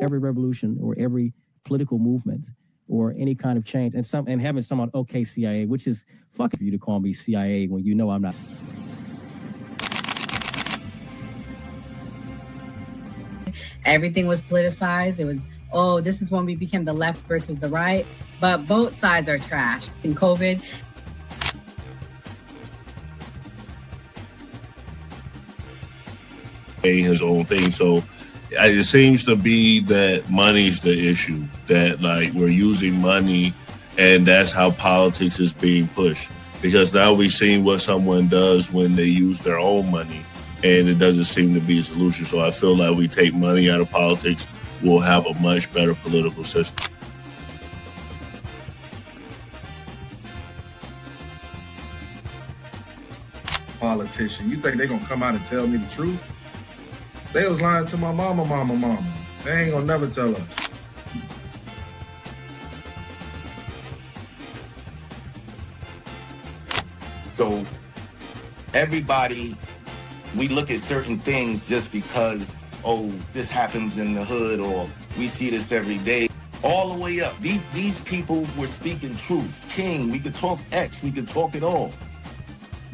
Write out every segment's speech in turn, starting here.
every revolution or every political movement or any kind of change, and having someone, okay, CIA, which is fucking for you to call me CIA when you know I'm not. Everything was politicized. It was, oh, this is when we became the left versus the right. But both sides are trash. In COVID, his own thing. So it seems to be that money's the issue, that like we're using money and that's how politics is being pushed. Because now we've seen what someone does when they use their own money and it doesn't seem to be a solution. So I feel like we take money out of politics, we'll have a much better political system. Politician, you think they're gonna come out and tell me the truth? They was lying to my mama. They ain't gonna never tell us. So everybody, we look at certain things just because, oh, this happens in the hood or we see this every day. All the way up. These people were speaking truth. King, we could talk X, we could talk it all.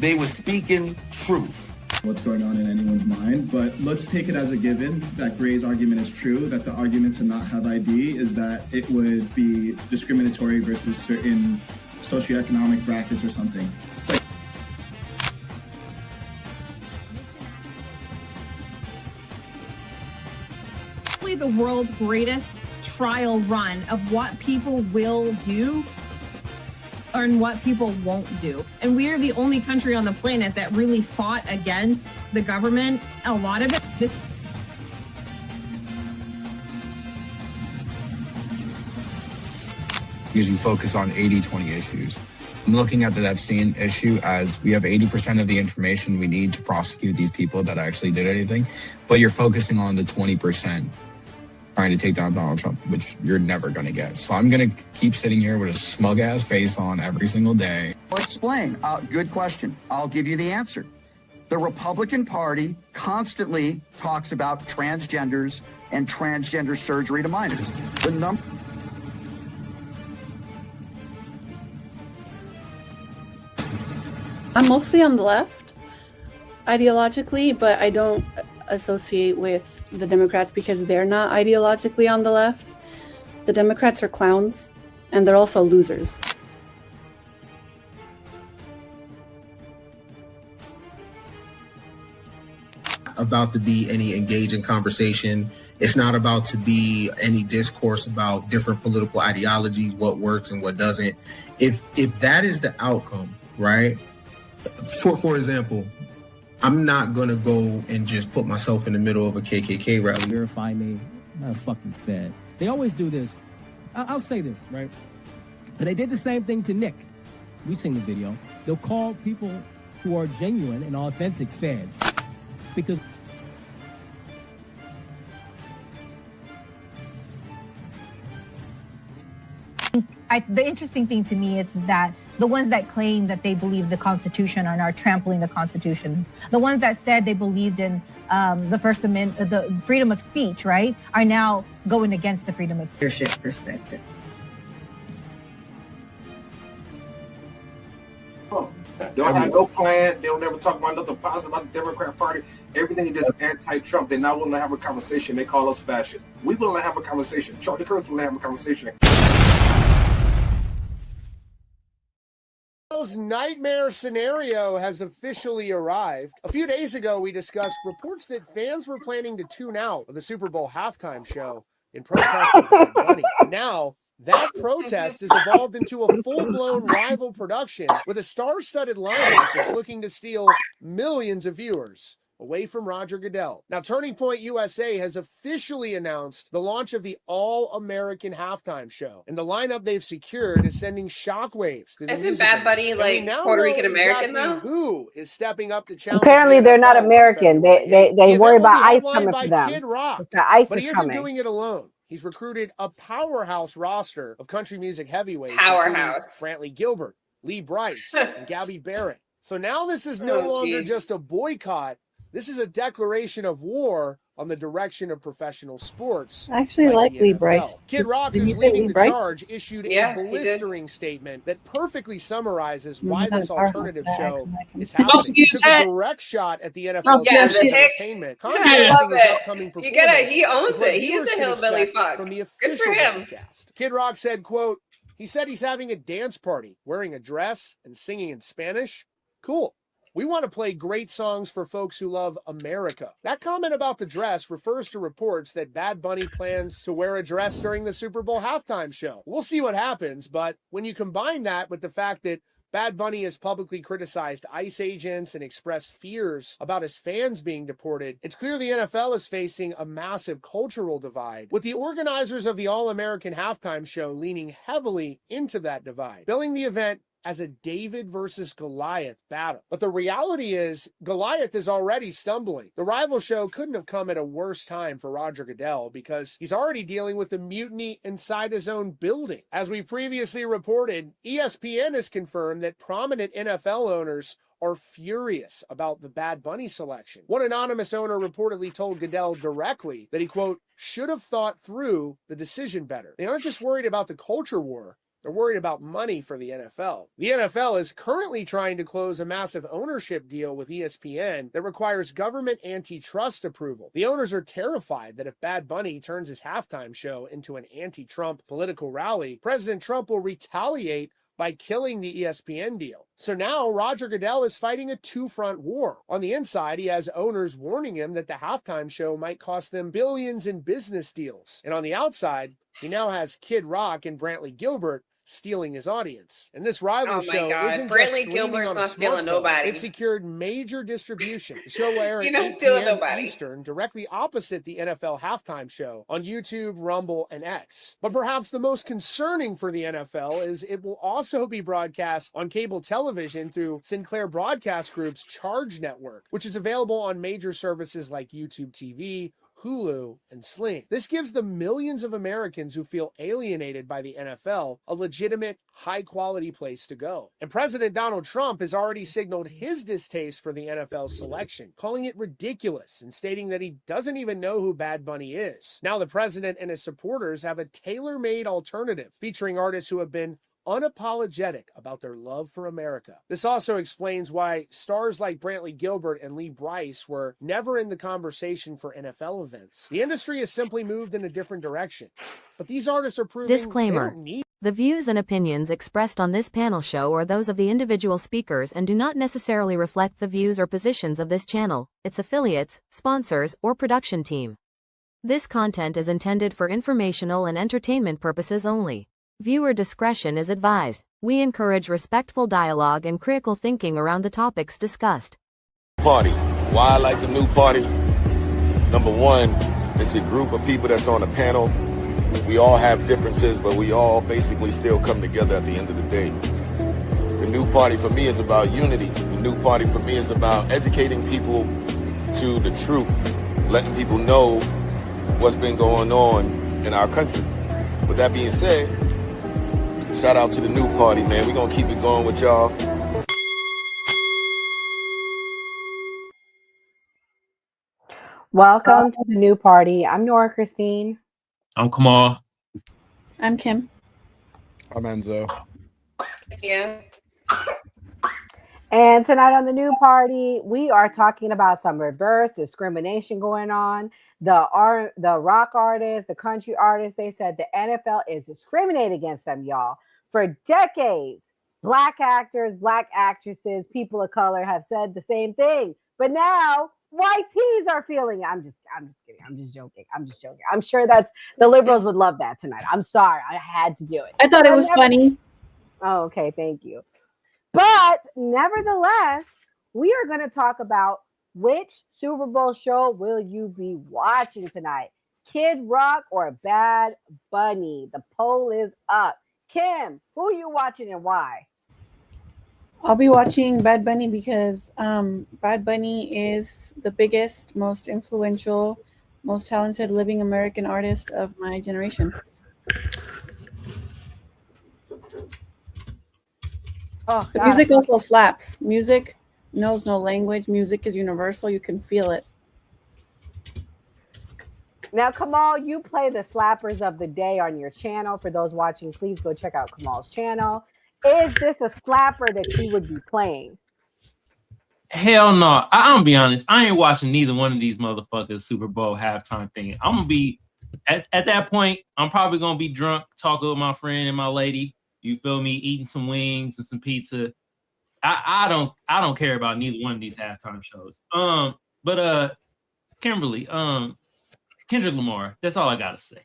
They were speaking truth. What's going on in anyone's mind, but let's take it as a given that Gray's argument is true, that the argument to not have ID is that it would be discriminatory versus certain socioeconomic brackets or something. It's like the world's greatest trial run of what people will do and what people won't do. And we are the only country on the planet that really fought against the government. A lot of it, because you focus on 80-20 issues. I'm looking at the Epstein issue as we have 80% of the information we need to prosecute these people that actually did anything, but you're focusing on the 20% trying to take down Donald Trump, which you're never going to get. So I'm going to keep sitting here with a smug-ass face on every single day. I'll explain. Good question. I'll give you the answer. The Republican Party constantly talks about transgenders and transgender surgery to minors. I'm mostly on the left, ideologically, but I don't associate with the Democrats because they're not ideologically on the left. The Democrats are clowns, and they're also losers. About to be any engaging conversation. It's not about to be any discourse about different political ideologies, what works and what doesn't. If that is the outcome, right? For example, I'm not going to go and just put myself in the middle of a KKK rally. Verify me. I'm not a fucking fed. They always do this. I'll say this, right? But they did the same thing to Nick. We've seen the video. They'll call people who are genuine and authentic feds because the interesting thing to me is that the ones that claim that they believe the Constitution are now trampling the Constitution. The ones that said they believed in the First Amendment, the freedom of speech, right, are now going against the freedom of speech. leadership perspective. They don't have no plan. They don't never talk about nothing positive about the Democrat Party. Everything is just anti-Trump. They're not willing to have a conversation. They call us fascists. We willing to have a conversation. Charlie Kirk's willing to have a conversation. Nightmare scenario has officially arrived. A few days ago, we discussed reports that fans were planning to tune out of the Super Bowl halftime show in protest of Bad Bunny. Now, that protest has evolved into a full-blown rival production with a star-studded lineup that's looking to steal millions of viewers away from Roger Goodell. Now, Turning Point USA has officially announced the launch of the All-American Halftime Show. And the lineup they've secured is sending shockwaves. Isn't Bad Bunny like Puerto Rican American though? Who is stepping up to challenge? Apparently they're not American. They worry about ICE coming for them. ICE but he is isn't coming. doing it alone. He's recruited a powerhouse roster of country music heavyweights. Powerhouse. Brantley Gilbert, Lee Brice, and Gabby Barrett. So now this is no longer just a boycott. This is a declaration of war on the direction of professional sports. I actually like Lee Bryce. Kid Rock, Did you who's say leading Lee the Bryce? charge, issued Yeah, a he did. blistering statement that perfectly summarizes why not this a powerhouse, alternative but show acting like him. is happening. see He his took a head? direct shot at the Oh, NFL yeah, Sports the hick. Entertainment, I love contrasting his it. upcoming You performance. get it. He owns with what it. He is viewers a can hillbilly expect fuck. from the Good for official him. broadcast. Kid Rock said, quote, he said he's having a dance party, wearing a dress and singing in Spanish. Cool. We want to play great songs for folks who love America. That comment about the dress refers to reports that Bad Bunny plans to wear a dress during the Super Bowl halftime show. We'll see what happens, but when you combine that with the fact that Bad Bunny has publicly criticized ICE agents and expressed fears about his fans being deported, it's clear the NFL is facing a massive cultural divide, with the organizers of the All-American halftime show leaning heavily into that divide, billing the event as a David versus Goliath battle. But the reality is, Goliath is already stumbling. The rival show couldn't have come at a worse time for Roger Goodell because he's already dealing with the mutiny inside his own building. As we previously reported, ESPN has confirmed that prominent NFL owners are furious about the Bad Bunny selection. One anonymous owner reportedly told Goodell directly that he, quote, should have thought through the decision better. They aren't just worried about the culture war, they're worried about money for the NFL. The NFL is currently trying to close a massive ownership deal with ESPN that requires government antitrust approval. The owners are terrified that if Bad Bunny turns his halftime show into an anti-Trump political rally, President Trump will retaliate by killing the ESPN deal. So now Roger Goodell is fighting a two-front war. On the inside, he has owners warning him that the halftime show might cost them billions in business deals. And on the outside, he now has Kid Rock and Brantley Gilbert stealing his audience. And this rival show isn't Brantley just streaming Gilbert's on a not stealing smartphone. nobody. It secured major distribution. The show will air You're at not 8 stealing p.m. nobody. Eastern, directly opposite the NFL halftime show on YouTube, Rumble, and X. But perhaps the most concerning for the NFL is it will also be broadcast on cable television through Sinclair Broadcast Group's Charge Network, which is available on major services like YouTube TV, Hulu, and Sling. This gives the millions of Americans who feel alienated by the NFL a legitimate, high-quality place to go. And President Donald Trump has already signaled his distaste for the NFL selection, calling it ridiculous and stating that he doesn't even know who Bad Bunny is. Now the president and his supporters have a tailor-made alternative featuring artists who have been unapologetic about their love for America. This also explains why stars like Brantley Gilbert and Lee Bryce were never in the conversation for NFL events. The industry has simply moved in a different direction. But these artists are proving Disclaimer. they don't need. The views and opinions expressed on this panel show are those of the individual speakers and do not necessarily reflect the views or positions of this channel, its affiliates, sponsors, or production team. This content is intended for informational and entertainment purposes only. Viewer discretion is advised. We encourage respectful dialogue and critical thinking around the topics discussed. Party. Why I like the new party? Number one, it's a group of people that's on a panel. We all have differences, but we all basically still come together at the end of the day. The new party for me is about unity. The new party for me is about educating people to the truth, letting people know what's been going on in our country. With that being said, shout out to the new party, man. We're going to keep it going with y'all. Welcome to the new party. I'm Nora Christine. I'm Kamal. I'm Kim. I'm Enzo. Yeah. And tonight on the new party, we are talking about some reverse discrimination going on. The rock artists, the country artists, they said the NFL is discriminating against them, y'all. For decades, Black actors, Black actresses, people of color have said the same thing. But now white tees are feeling it. I'm just kidding. I'm just joking. I'm sure that's the liberals would love that tonight. I'm sorry. I had to do it. I thought it was funny. Oh, okay. Thank you. But nevertheless, we are going to talk about which Super Bowl show will you be watching tonight? Kid Rock or Bad Bunny? The poll is up. Kim, who are you watching and why? I'll be watching Bad Bunny because Bad Bunny is the biggest, most influential, most talented living American artist of my generation. Oh, the music also slaps. Music knows no language. Music is universal. You can feel it. Now, Kamal, you play the slappers of the day on your channel. For those watching, please go check out Kamal's channel. Is this a slapper that you would be playing? Hell no. I'm gonna be honest. I ain't watching neither one of these motherfuckers Super Bowl halftime thing. I'm gonna be at that point. I'm probably gonna be drunk, talking with my friend and my lady. You feel me? Eating some wings and some pizza. I don't care about neither one of these halftime shows. But Kimberly, Kendrick Lamar. That's all I gotta say.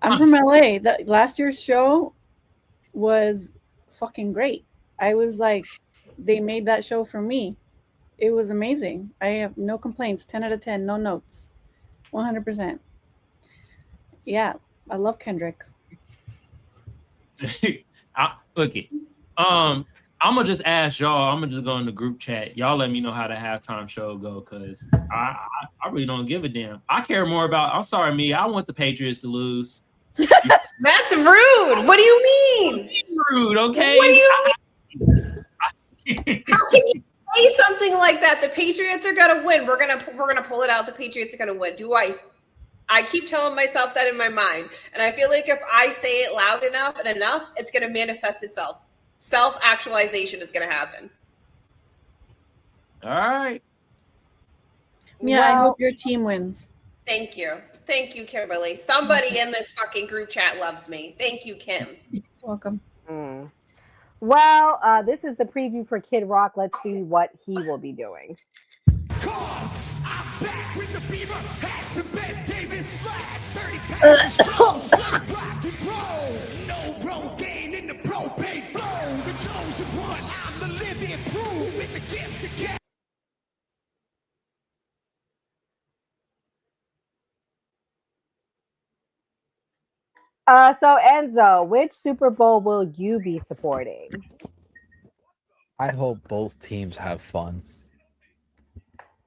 I'm from LA. Last year's show was fucking great. I was like, they made that show for me. It was amazing. I have no complaints. 10 out of 10, no notes. 100%. Yeah, I love Kendrick. Look it. I'm gonna just ask y'all. I'm gonna just go in the group chat. Y'all let me know how the halftime show go, cause I really don't give a damn. I care more about. I'm sorry, me. I want the Patriots to lose. That's rude. What do you mean? Rude. Okay. What do you mean? How can you say something like that? The Patriots are gonna win. We're gonna pull it out. The Patriots are gonna win. I keep telling myself that in my mind, and I feel like if I say it loud enough and enough, it's gonna manifest itself. Self-actualization is gonna happen. All right. Yeah, I hope your team wins. Thank you. Thank you, Kimberly. Somebody in this fucking group chat loves me. Thank you, Kim. Welcome. Well, this is the preview for Kid Rock. Let's see what he will be doing. So Enzo, which Super Bowl will you be supporting? I hope both teams have fun.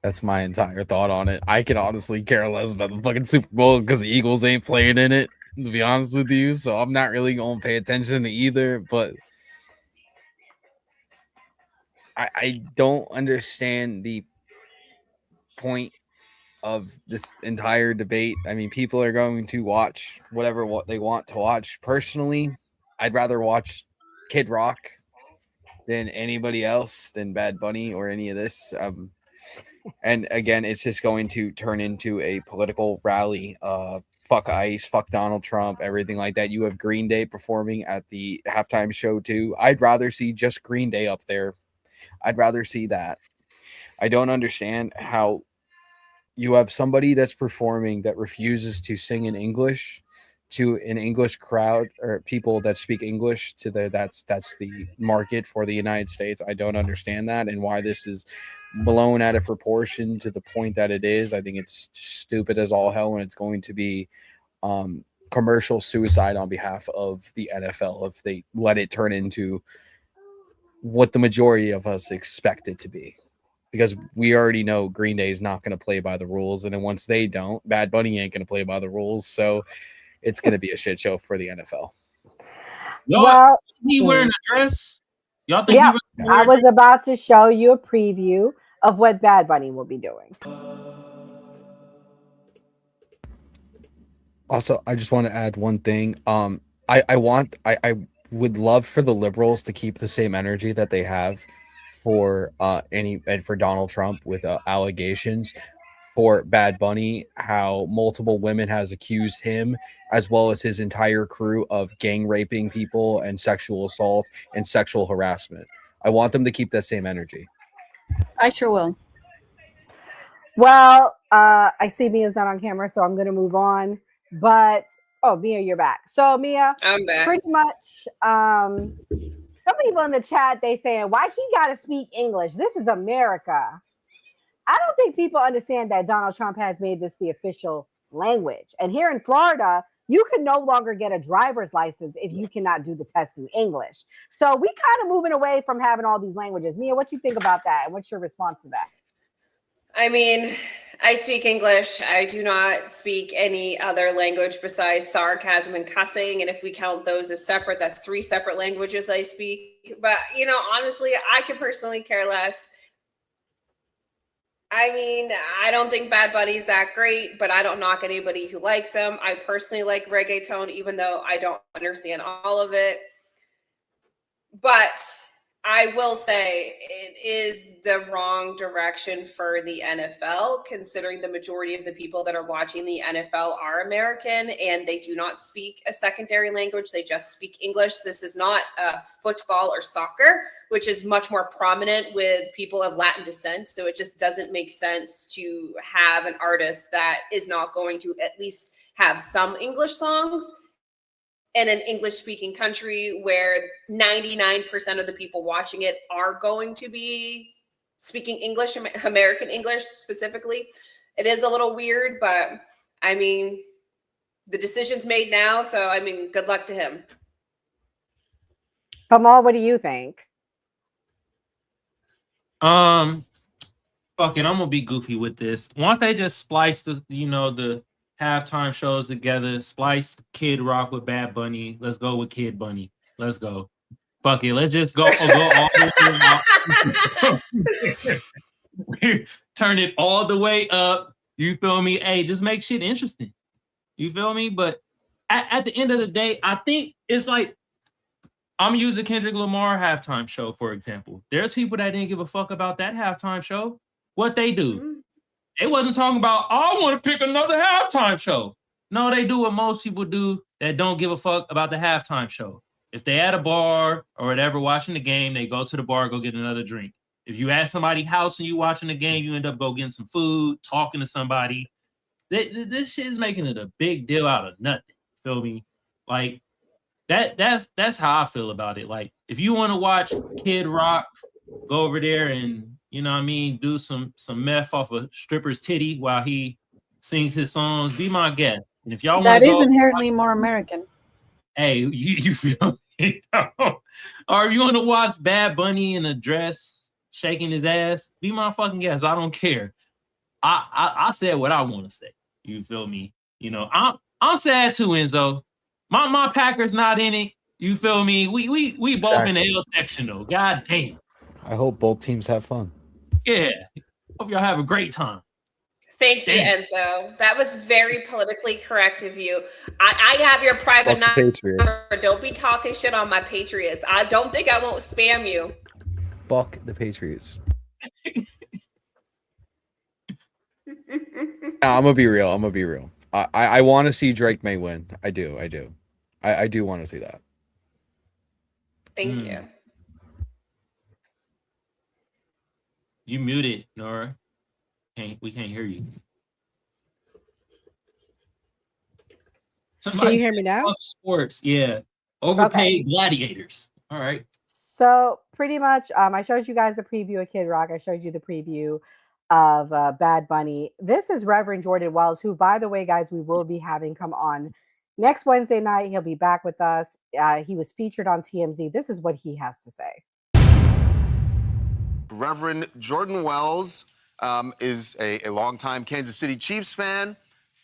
That's my entire thought on it. I can honestly care less about the fucking Super Bowl because the Eagles ain't playing in it, to be honest with you. So I'm not really going to pay attention to either. But I don't understand the point of this entire debate. I mean, people are going to watch what they want to watch. Personally, I'd rather watch Kid Rock than anybody else, than Bad Bunny or any of this. And again, it's just going to turn into a political rally. Fuck ICE, fuck Donald Trump, everything like that. You have Green Day performing at the halftime show too. I'd rather see just Green Day up there. I'd rather see that. I don't understand how you have somebody that's performing that refuses to sing in English to an English crowd or people that speak English to that's the market for the United States. I don't understand that and why this is blown out of proportion to the point that it is. I think it's stupid as all hell, and it's going to be commercial suicide on behalf of the NFL if they let it turn into what the majority of us expect it to be. Because we already know Green Day is not going to play by the rules. And then once they don't, Bad Bunny ain't going to play by the rules. So it's going to be a shit show for the NFL. Y'all, he wearing a dress? Y'all think? Yeah, I was about to show you a preview of what Bad Bunny will be doing. Also, I just want to add one thing. I would love for the liberals to keep the same energy that they have for for Donald Trump with allegations for Bad Bunny, how multiple women has accused him as well as his entire crew of gang raping people and sexual assault and sexual harassment. I want them to keep that same energy. I sure will. Well, I see Mia's not on camera, so I'm going to move on. But, oh, Mia, you're back. So, Mia, I'm back. Pretty much, some people in the chat, they saying, why he got to speak English? This is America. I don't think people understand that Donald Trump has made this the official language. And here in Florida, you can no longer get a driver's license if you cannot do the test in English. So we kind of moving away from having all these languages. Mia, what you think about that? And what's your response to that? I mean, I speak English. I do not speak any other language besides sarcasm and cussing. And if we count those as separate, that's 3 separate languages I speak. But, honestly, I could personally care less. I mean, I don't think Bad Bunny's that great, but I don't knock anybody who likes him. I personally like reggaeton, even though I don't understand all of it. But I will say it is the wrong direction for the NFL, considering the majority of the people that are watching the NFL are American and they do not speak a secondary language. They just speak English. This is not football or soccer, which is much more prominent with people of Latin descent. So it just doesn't make sense to have an artist that is not going to at least have some English songs in an English-speaking country where 99% of the people watching it are going to be speaking English, American English specifically. It is a little weird, but I mean, the decision's made now, so I mean, good luck to him. Kamal, what do you think? Fuck it, I'm gonna be goofy with this. Why don't they just splice the halftime shows together, splice Kid Rock with Bad Bunny. Let's go with Kid Bunny. Let's go. Fuck it. Let's just go all the way out. Turn it all the way up. You feel me? Hey, just make shit interesting. You feel me? But at the end of the day, I think it's like I'm using Kendrick Lamar halftime show, for example. There's people that didn't give a fuck about that halftime show. What they do? They wasn't talking about, I want to pick another halftime show. No, they do what most people do that don't give a fuck about the halftime show. If they at a bar or whatever watching the game, they go to the bar, go get another drink. If you at somebody's house and you watching the game, you end up go getting some food, talking to somebody. This shit is making it a big deal out of nothing. Feel me? Like that's how I feel about it. Like if you want to watch Kid Rock, go over there and do some meth off a stripper's titty while he sings his songs. Be my guest. And if y'all want That to is go, inherently more American. hey, you feel me? Or if you want to watch Bad Bunny in a dress shaking his ass, be my fucking guest. I don't care. I said what I want to say. You feel me? I'm sad too, Enzo. My Packers not in it. You feel me? We both in the L section though. God damn. I hope both teams have fun. Yeah. Hope y'all have a great time. Thank you, Enzo. That was very politically correct of you. I have your private number. Don't be talking shit on my Patriots. I don't think I won't spam you. Fuck the Patriots. I'm gonna be real. I want to see Drake May win. I do. I do want to see that. Thank you. You muted, Nora. We can't hear you. Can you hear me now? Sports, yeah. Overpaid gladiators. All right. So pretty much, I showed you guys the preview of Kid Rock. I showed you the preview of Bad Bunny. This is Reverend Jordan Wells, who, by the way, guys, we will be having come on next Wednesday night. He'll be back with us. He was featured on TMZ. This is what he has to say. Reverend Jordan Wells is a longtime Kansas City Chiefs fan,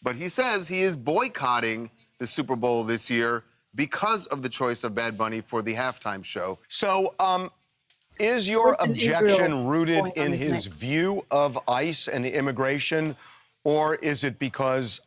but he says he is boycotting the Super Bowl this year because of the choice of Bad Bunny for the halftime show. So, is your objection rooted in his view of ICE and immigration, or is it because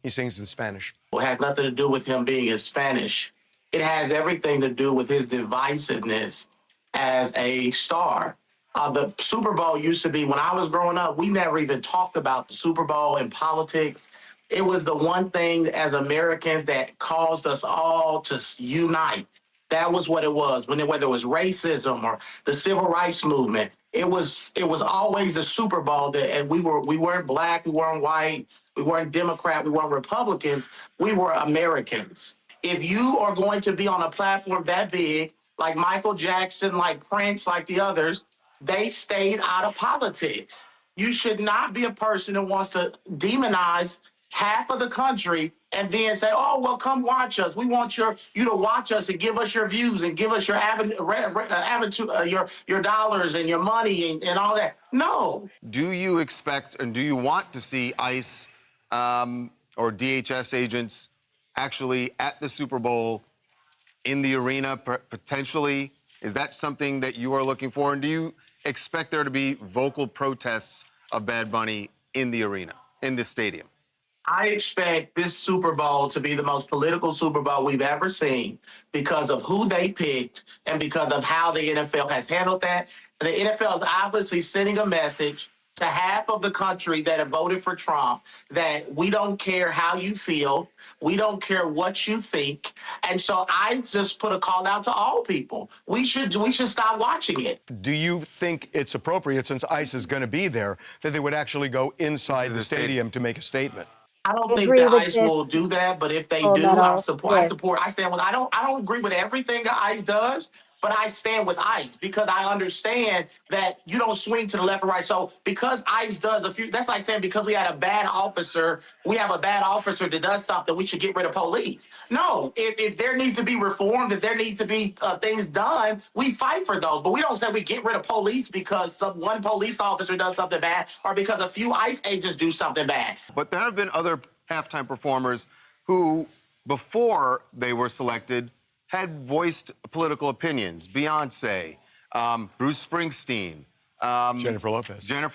he sings in Spanish? It had nothing to do with him being in Spanish. It has everything to do with his divisiveness as a star. The Super Bowl used to be, when I was growing up, we never even talked about the Super Bowl in politics. It was the one thing as Americans that caused us all to unite. That was what it was. Whether it was racism or the civil rights movement, it was always the Super Bowl that, and we weren't black, we weren't white, we weren't Democrat, we weren't Republicans, we were Americans. If you are going to be on a platform that big, like Michael Jackson, like Prince, like the others, they stayed out of politics. You should not be a person who wants to demonize half of the country and then say, oh, well, come watch us. We want you to watch us and give us your views and give us your your dollars and your money and all that. No. Do you expect and do you want to see ICE or DHS agents actually at the Super Bowl in the arena potentially? Is that something that you are looking for? And do you expect there to be vocal protests of Bad Bunny in the arena, in the stadium? I expect this Super Bowl to be the most political Super Bowl we've ever seen because of who they picked and because of how the NFL has handled that. The NFL is obviously sending a message to half of the country that have voted for Trump that we don't care how you feel, we don't care what you think. And so I just put a call out to all people. We should stop watching it. Do you think it's appropriate, since ICE is going to be there, that they would actually go inside the stadium to make a statement? I don't I think agree that with ICE this. will do that, but if they Full do, I Metal. support. Yes. I stand with. I don't agree with everything that ICE does, but I stand with ICE because I understand that you don't swing to the left or right. So because ICE does a few, that's like saying because we have a bad officer that does something, we should get rid of police. No, if there needs to be reforms, if there needs to be things done, we fight for those. But we don't say we get rid of police because one police officer does something bad or because a few ICE agents do something bad. But there have been other halftime performers who, before they were selected, had voiced political opinions. Beyonce, Bruce Springsteen, Jennifer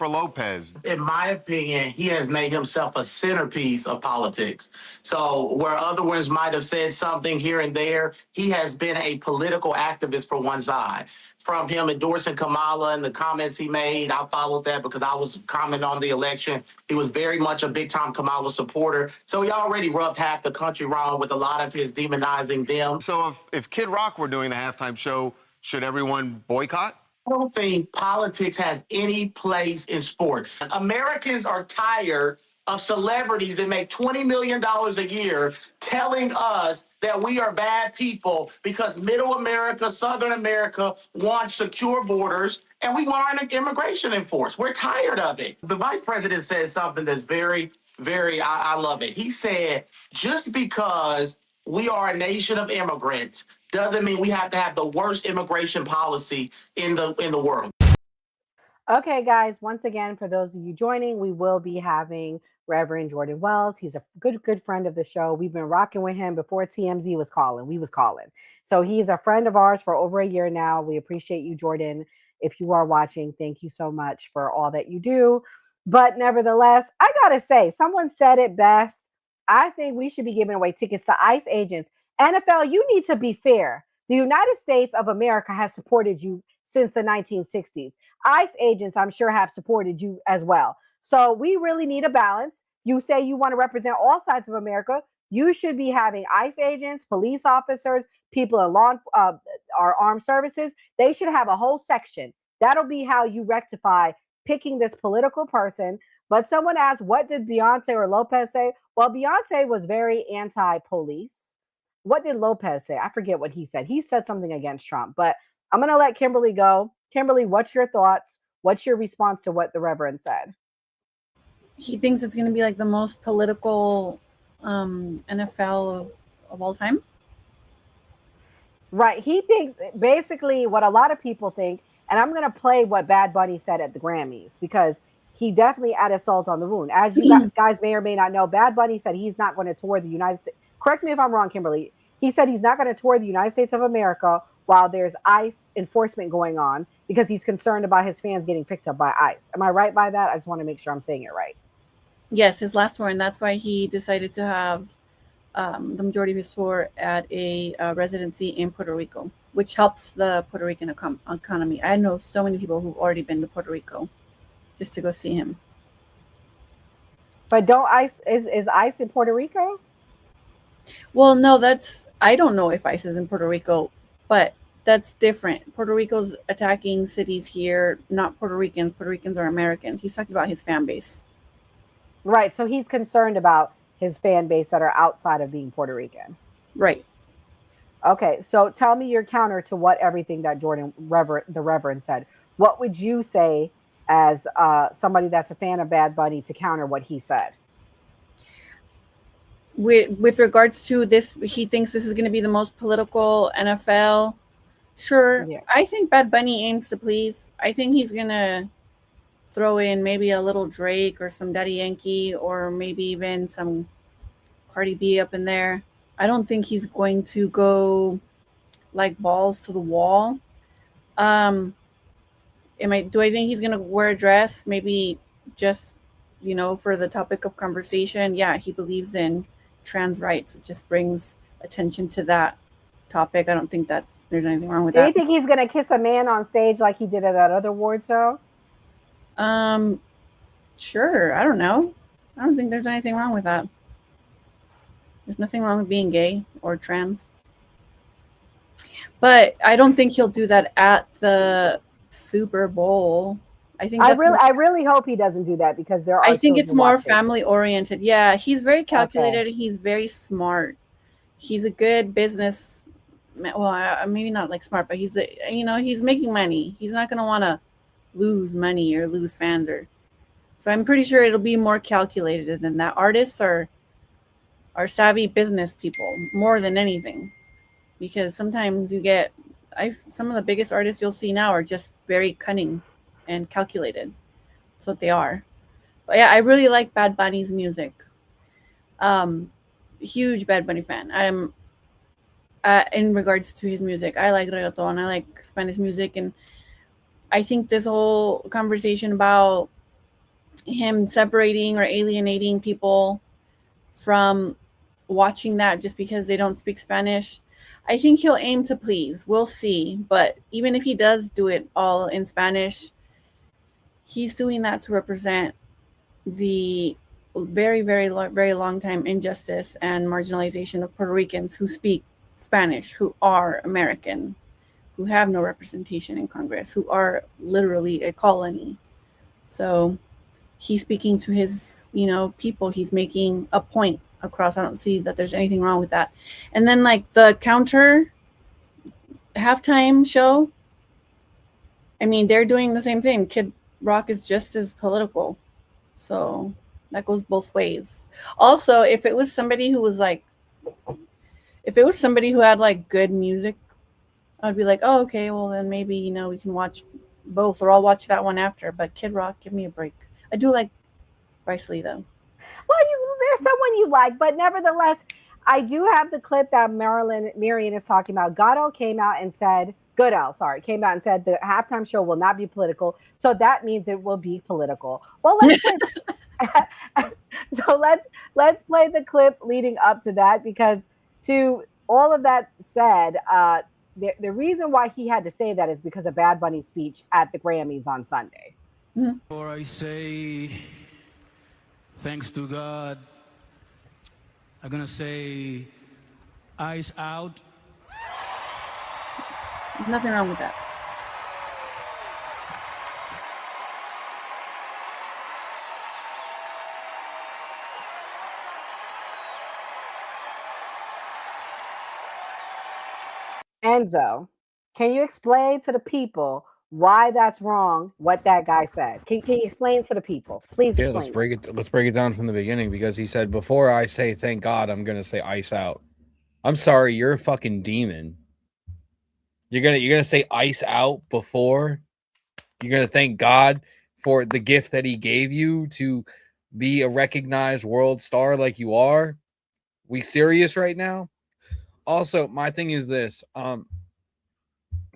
Lopez. In my opinion, he has made himself a centerpiece of politics. So where other ones might have said something here and there, he has been a political activist for one side. From him endorsing Kamala and the comments he made, I followed that because I was commenting on the election. He was very much a big-time Kamala supporter. So he already rubbed half the country wrong with a lot of his demonizing them. So if Kid Rock were doing the halftime show, should everyone boycott? I don't think politics has any place in sport. Americans are tired of celebrities that make $20 million a year telling us that we are bad people because middle America, Southern America wants secure borders and we want our immigration enforced. We're tired of it. The vice president said something that's very, I love it. He said, just because we are a nation of immigrants doesn't mean we have to have the worst immigration policy in the world. Okay, guys, once again, for those of you joining, we will be having Reverend Jordan Wells. He's a good friend of the show. We've been rocking with him before TMZ was calling. We was calling. So he's a friend of ours for over a year now. We appreciate you, Jordan. If you are watching, thank you so much for all that you do. But nevertheless, I got to say, someone said it best. I think we should be giving away tickets to ICE agents. NFL, you need to be fair. The United States of America has supported you since the 1960s. ICE agents, I'm sure, have supported you as well. So we really need a balance. You say you want to represent all sides of America. You should be having ICE agents, police officers, people in our armed services. They should have a whole section. That'll be how you rectify picking this political person. But someone asked, what did Beyonce or Lopez say? Well, Beyonce was very anti-police. What did Lopez say? I forget what he said. He said something against Trump, but I'm going to let Kimberly go. Kimberly, what's your thoughts? What's your response to what the Reverend said? He thinks it's going to be like the most political NFL of all time. Right. He thinks basically what a lot of people think, and I'm going to play what Bad Bunny said at the Grammys because he definitely added salt on the wound. As you guys may or may not know, Bad Bunny said he's not going to tour the United States. Correct me if I'm wrong, Kimberly. He said he's not going to tour the United States of America while there's ICE enforcement going on because he's concerned about his fans getting picked up by ICE. Am I right by that? I just want to make sure I'm saying it right. Yes, his last tour, and that's why he decided to have the majority of his tour at a residency in Puerto Rico, which helps the Puerto Rican economy. I know so many people who've already been to Puerto Rico just to go see him. But don't ICE is ICE in Puerto Rico? Well, no, I don't know if ICE is in Puerto Rico, but that's different. Puerto Rico's attacking cities here, not Puerto Ricans. Puerto Ricans are Americans. He's talking about his fan base. Right. So he's concerned about his fan base that are outside of being Puerto Rican. Right. Okay. So tell me your counter to what everything that the Reverend said. What would you say as somebody that's a fan of Bad Bunny to counter what he said? With regards to this, he thinks this is going to be the most political NFL. Sure. Yeah. I think Bad Bunny aims to please. I think he's going to throw in maybe a little Drake or some Daddy Yankee or maybe even some Cardi B up in there. I don't think he's going to go like balls to the wall. Do I think he's going to wear a dress? Maybe just, for the topic of conversation, yeah, he believes in trans rights. It just brings attention to that topic. I don't think there's anything wrong with Do you that. think he's gonna kiss a man on stage like he did at that other award show? Sure. I don't know. I don't think there's anything wrong with that. There's nothing wrong with being gay or trans. But I don't think he'll do that at the Super Bowl. I think I really hope he doesn't do that because there are. I think it's children more watching. family oriented. Yeah, he's very calculated. He's very smart. He's a good business. Well, maybe not like smart, but he's he's making money. He's not gonna want to lose money or lose fans so I'm pretty sure it'll be more calculated than that. Artists are savvy business people more than anything, because sometimes you get some of the biggest artists you'll see now are just very cunning and calculated. That's what they are. But yeah, I really like Bad Bunny's music. Huge Bad Bunny fan. I'm in regards to his music. I like reggaeton. I like Spanish music, and I think this whole conversation about him separating or alienating people from watching that just because they don't speak Spanish, I think he'll aim to please. We'll see. But even if he does do it all in Spanish, he's doing that to represent the very, very, very long time injustice and marginalization of Puerto Ricans who speak Spanish, who are American, who have no representation in Congress, who are literally a colony. So he's speaking to his, people. He's making a point across. I don't see that there's anything wrong with that. And then like the counter halftime show, I mean, they're doing the same thing. Kid Rock is just as political. So that goes both ways. Also, if it was somebody who had like good music, I'd be like, oh, okay, well then maybe, we can watch both, or I'll watch that one after. But Kid Rock, give me a break. I do like Bryce Lee though. Well, there's someone you like, but nevertheless, I do have the clip that Marion is talking about. Goodell came out and said the halftime show will not be political, so that means it will be political. Well, let's play the clip leading up to that, because to all of that said, the reason why he had to say that is because of Bad Bunny's speech at the Grammys on Sunday. Before I say thanks to God, I'm gonna say eyes out. There's nothing wrong with that. Enzo, can you explain to the people why that's wrong, what that guy said? Can you explain to the people? Please explain. Let's break it down from the beginning, because he said, before I say thank God, I'm gonna say ice out. I'm sorry, you're a fucking demon. You're gonna say ice out before you're gonna thank God for the gift that he gave you to be a recognized world star like you are. We serious right now? Also, my thing is this.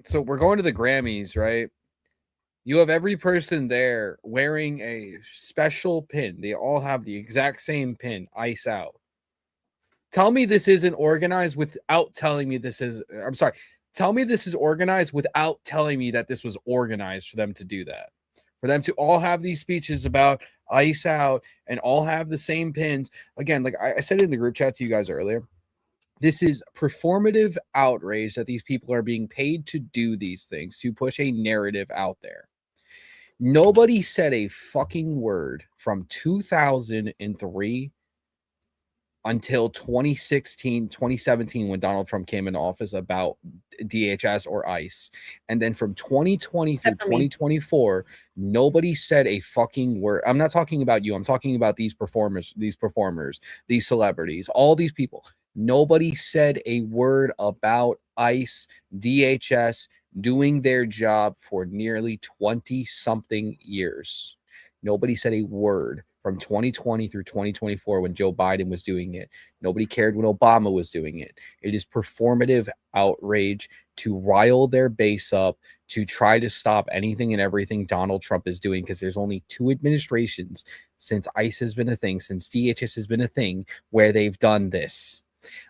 So we're going to the Grammys, right? You have every person there wearing a special pin. They all have the exact same pin, ice out. Tell me this isn't organized without telling me this is. I'm sorry. Tell me this is organized without telling me that this was organized for them to do that. For them to all have these speeches about ice out and all have the same pins. Again, like I said in the group chat to you guys earlier, this is performative outrage that these people are being paid to do these things, to push a narrative out there. Nobody said a fucking word from 2003 until 2017, when Donald Trump came into office, about DHS or ICE. And then from 2020 through 2024, nobody said a fucking word. I'm not talking about you. I'm talking about these performers, these celebrities, all these people. Nobody said a word about ICE, DHS doing their job for nearly 20-something years. Nobody said a word from 2020 through 2024 when Joe Biden was doing it. Nobody cared when Obama was doing it. It is performative outrage to rile their base up, to try to stop anything and everything Donald Trump is doing, because there's only 2 administrations since ICE has been a thing, since DHS has been a thing, where they've done this.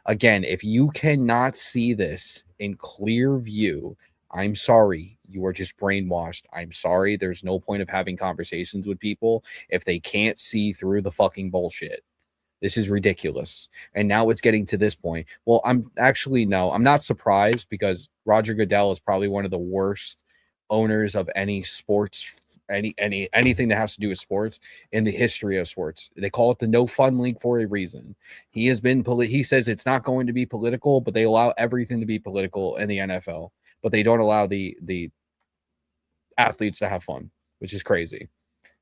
Again, if you cannot see this in clear view, I'm sorry, you are just brainwashed. I'm sorry, there's no point of having conversations with people if they can't see through the fucking bullshit. This is ridiculous. And now it's getting to this point. Well, I'm not surprised, because Roger Goodell is probably one of the worst owners of any sports, anything that has to do with sports in the history of sports. They call it the no fun league for a reason. He has been he says it's not going to be political, but they allow everything to be political in the NFL, but they don't allow the athletes to have fun, which is crazy.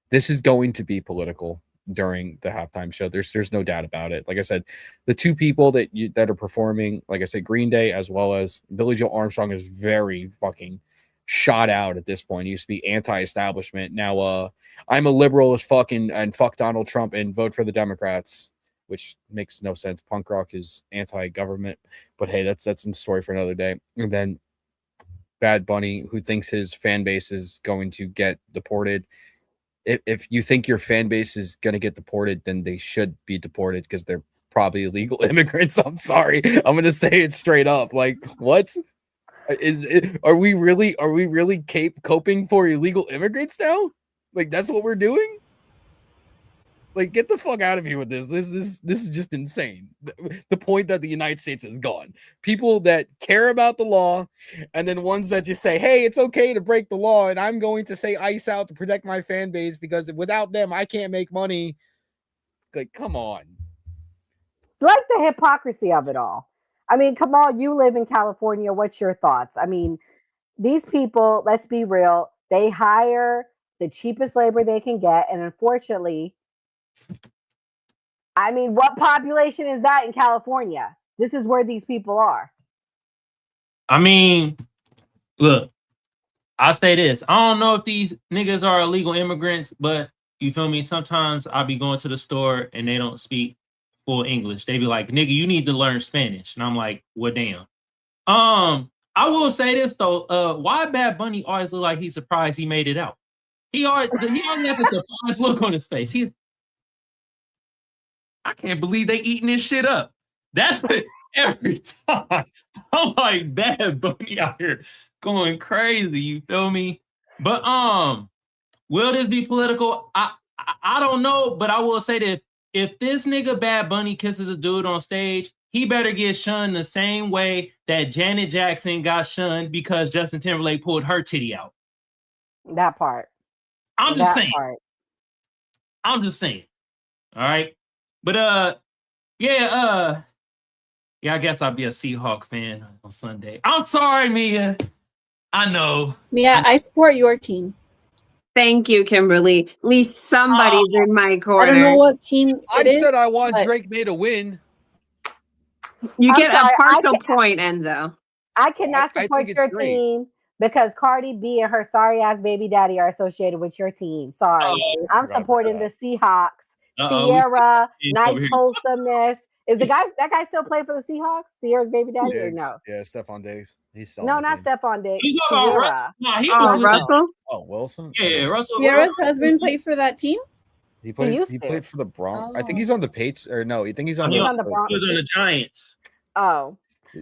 This is going to be political during the halftime show. There's no doubt about it. Like I said, the 2 people that are performing, like I said, Green Day as well as Billy Joe Armstrong, is very fucking shot out at this point. He used to be anti-establishment. Now I'm a liberal as fuck and fuck Donald Trump and vote for the Democrats, which makes no sense. Punk rock is anti-government, but hey, that's a story for another day. And then Bad Bunny, who thinks his fan base is going to get deported. If you think your fan base is going to get deported, then they should be deported, because they're probably illegal immigrants. I'm sorry. I'm going to say it straight up. Like, what? Are we really coping for illegal immigrants now? Like, that's what we're doing? Like, get the fuck out of here with this. This is just insane. The point that the United States has gone. People that care about the law, and then ones that just say, hey, it's okay to break the law, and I'm going to say ICE out to protect my fan base, because without them, I can't make money. Like, come on. Like the hypocrisy of it all. I mean, Kamal, you live in California. What's your thoughts? I mean, these people, let's be real, they hire the cheapest labor they can get, and unfortunately, I mean, what population is that in California? This is where these people are. I mean, look, I'll say this. I don't know if these niggas are illegal immigrants, but you feel me? Sometimes I'll be going to the store and they don't speak full English. They be like, nigga, you need to learn Spanish. And I'm like, well, damn. I will say this though. Why Bad Bunny always look like he's surprised he made it out? He always got the surprised look on his face. I can't believe they eating this shit up. That's what every time. I'm like, Bad Bunny out here going crazy. You feel me? But will this be political? I don't know, but I will say that if this nigga Bad Bunny kisses a dude on stage, he better get shunned the same way that Janet Jackson got shunned because Justin Timberlake pulled her titty out. That part. I'm just saying. All right. But yeah, I guess I'll be a Seahawk fan on Sunday. I'm sorry, Mia. I know. Mia, I support your team. Thank you, Kimberly. At least somebody's in my corner. I don't know what team I said I want Drake May to win. You I'm get sorry, a partial point, Enzo. I cannot I support think your it's great. team because Cardi B and her sorry ass baby daddy are associated with your team. Sorry. I'm supporting the Seahawks. Sierra, nice wholesomeness. Is that guy still play for the Seahawks? Sierra's baby daddy or no? Yeah, Stephon Diggs. He's still No, not Stephon Diggs. He's talking about Russell. Nah, he was Russell? Oh, Wilson? Yeah, Russell. Sierra's husband plays for that team? He played for the Broncos. I think he's on the Patriots, or no, I think he's on He's the on the Broncos. He was on the Giants. Oh.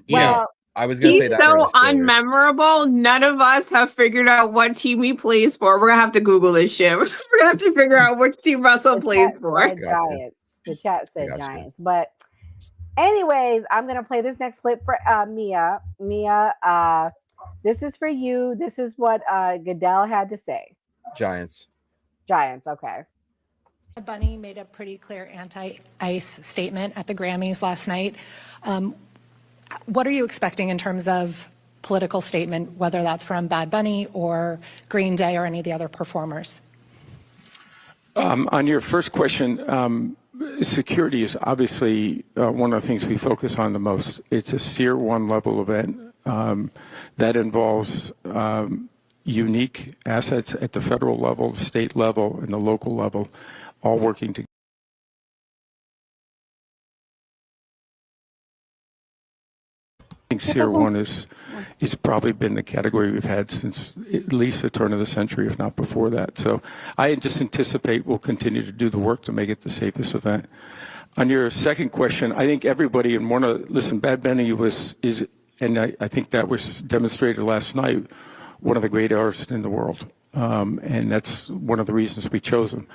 Yeah. Well, I was gonna He's say that. so unmemorable. None of us have figured out what team he plays for. We're gonna have to Google this shit. We're gonna have to figure out which team Russell plays for. Giants. The chat said Giants. But anyways, I'm gonna play this next clip for Mia. Mia, this is for you. This is what Goodell had to say. Giants. Okay. Bunny made a pretty clear anti-ICE statement at the Grammys last night. What are you expecting in terms of political statement, whether that's from Bad Bunny or Green Day or any of the other performers? On your first question, security is obviously one of the things we focus on the most. It's a Tier 1 level event that involves unique assets at the federal level, state level, and the local level. all working together. I think Sear 1 is probably been the category we've had since at least the turn of the century, if not before that. So I just anticipate we'll continue to do the work to make it the safest event. On your second question, I think everybody in listen, Bad Bunny is, and I think that was demonstrated last night, one of the great artists in the world. And that's one of the reasons we chose him.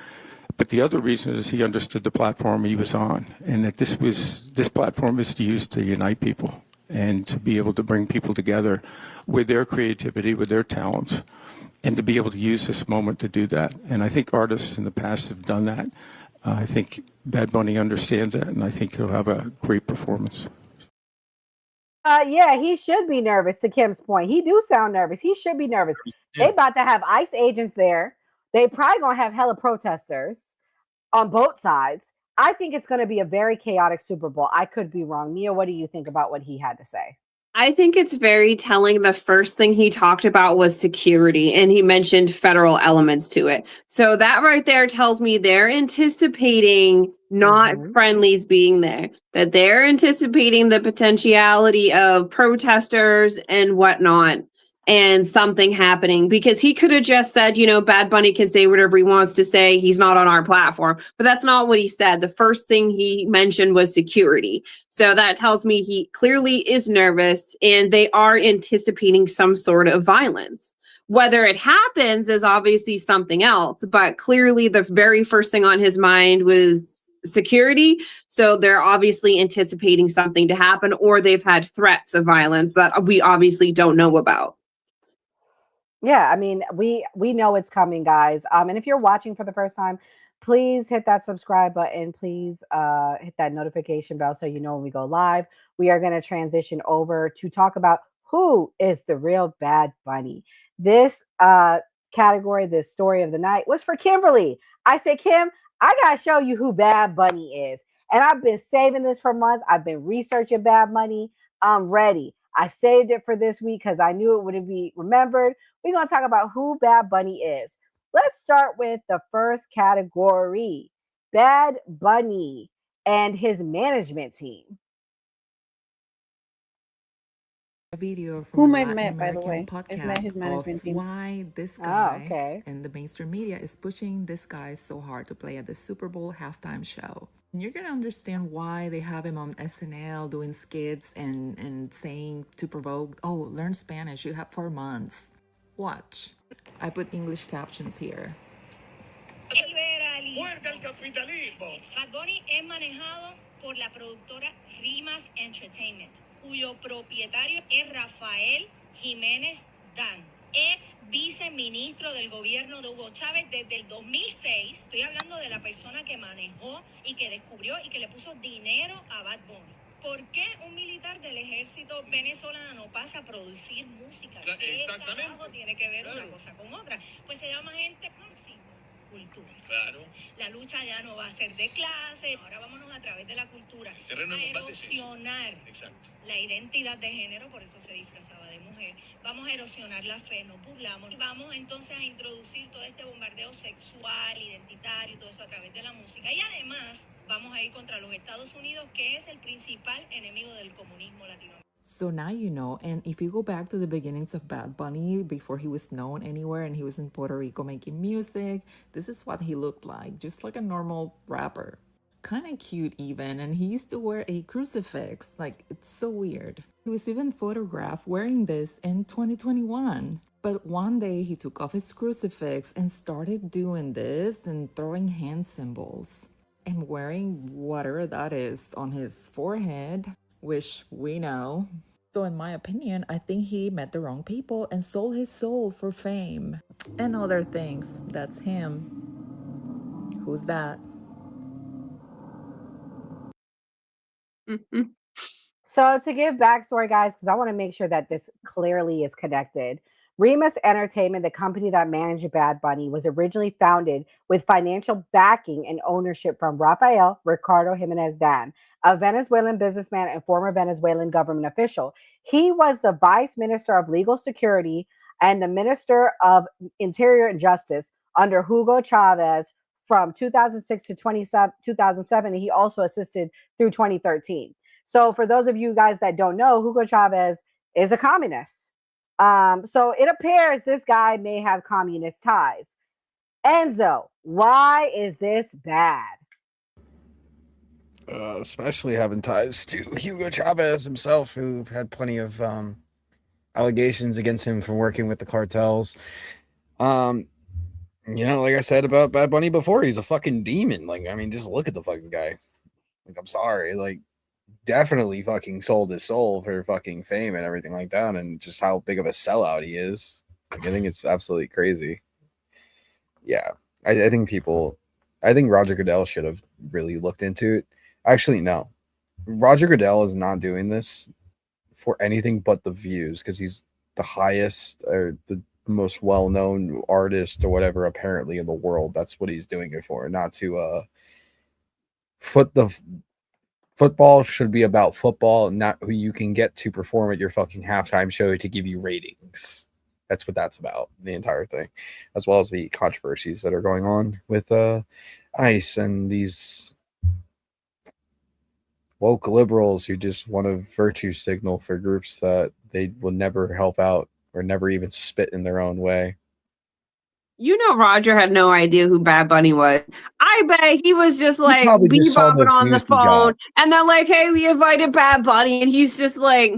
But the other reason is he understood the platform he was on, and that this platform is used to unite people and to be able to bring people together with their creativity, with their talents, and to be able to use this moment to do that. And I think artists in the past have done that. I think Bad Bunny understands that, and I think he'll have a great performance. Yeah, he should be nervous, to Kim's point. He do sound nervous. He should be nervous. They about to have ICE agents there. They probably going to have hella protesters on both sides. I think it's going to be a very chaotic Super Bowl. I could be wrong. Mia, what do you think about what he had to say? I think it's very telling. The first thing he talked about was security, and he mentioned federal elements to it. So that right there tells me they're anticipating not friendlies being there, that they're anticipating the potentiality of protesters and whatnot, and something happening, because he could have just said, Bad Bunny can say whatever he wants to say. He's not on our platform, but that's not what he said. The first thing he mentioned was security. So that tells me he clearly is nervous, and they are anticipating some sort of violence. Whether it happens is obviously something else, but clearly the very first thing on his mind was security. So they're obviously anticipating something to happen, or they've had threats of violence that we obviously don't know about. Yeah, I mean, we know it's coming, guys. And if you're watching for the first time, please hit that subscribe button. Please hit that notification bell so you know when we go live. We are going to transition over to talk about who is the real Bad Bunny. This category, this story of the night, was for Kimberly. I said, Kim, I got to show you who Bad Bunny is. And I've been saving this for months. I've been researching Bad Bunny. I'm ready. I saved it for this week because I knew it wouldn't be remembered. We're going to talk about who Bad Bunny is. Let's start with the first category, Bad Bunny and his management team. A video from Whom a I've Latin met, by the American way. I've met his podcast management of team. why this guy and the mainstream media is pushing this guy so hard to play at the Super Bowl halftime show. And you're gonna understand why they have him on SNL doing skits and saying to provoke, oh, learn Spanish, you have 4 months. Watch. I put English captions here. Muerta el capitalismo. Bad Bunny es manejado por la productora Rimas Entertainment, cuyo propietario es Rafael Jiménez Dan, ex viceministro del gobierno de Hugo Chávez desde el 2006. Estoy hablando de la persona que manejó y que descubrió y que le puso dinero a Bad Bunny. ¿Por qué un militar del ejército venezolano pasa a producir música? ¿Qué carajo tiene que ver una cosa con otra? Pues se llama gente cultura. Claro. La lucha ya no va a ser de clase. Ahora vámonos a través de la cultura a erosionar la identidad de género, por eso se disfrazaba de mujer. Vamos a erosionar la fe, nos burlamos. Vamos entonces a introducir todo este bombardeo sexual, identitario, todo eso a través de la música. Y además vamos a ir contra los Estados Unidos, que es el principal enemigo del comunismo latinoamericano. So now you know, and if you go back to the beginnings of Bad Bunny, before he was known anywhere and he was in Puerto Rico making music, this is what he looked like, just like a normal rapper. Kind of cute even, and he used to wear a crucifix, like it's so weird. He was even photographed wearing this in 2021. But one day he took off his crucifix and started doing this and throwing hand symbols and wearing whatever that is on his forehead, which we know. So in my opinion, I think he met the wrong people and sold his soul for fame and other things. That's him. Who's that? So to give backstory, guys, because I want to make sure that this clearly is connected. Rimas Entertainment, the company that managed Bad Bunny, was originally founded with financial backing and ownership from Rafael Ricardo Jimenez Dan, a Venezuelan businessman and former Venezuelan government official. He was the Vice Minister of Legal Security and the Minister of Interior and Justice under Hugo Chavez from 2006 to 2007. And he also assisted through 2013. So for those of you guys that don't know, Hugo Chavez is a communist. So it appears this guy may have communist ties. Enzo, why is this bad? Especially having ties to Hugo Chavez himself, who had plenty of allegations against him for working with the cartels. Like I said about Bad Bunny before, he's a fucking demon. Like, I mean, just look at the fucking guy. Like, I'm sorry. Like, definitely fucking sold his soul for fucking fame and everything like that, and just how big of a sellout he is. Like, I think it's absolutely crazy. Yeah. I think Roger Goodell should have really looked into it. Actually, no. Roger Goodell is not doing this for anything but the views, because he's the highest or the most well-known artist or whatever apparently in the world. That's what he's doing it for, not to football should be about football, not who you can get to perform at your fucking halftime show to give you ratings. That's what that's about, the entire thing, as well as the controversies that are going on with ICE and these woke liberals who just want to virtue signal for groups that they will never help out or never even spit in their own way. Roger had no idea who Bad Bunny was. I bet he was just like bebopping on the phone, and they're like, "Hey, we invited Bad Bunny," and he's just like,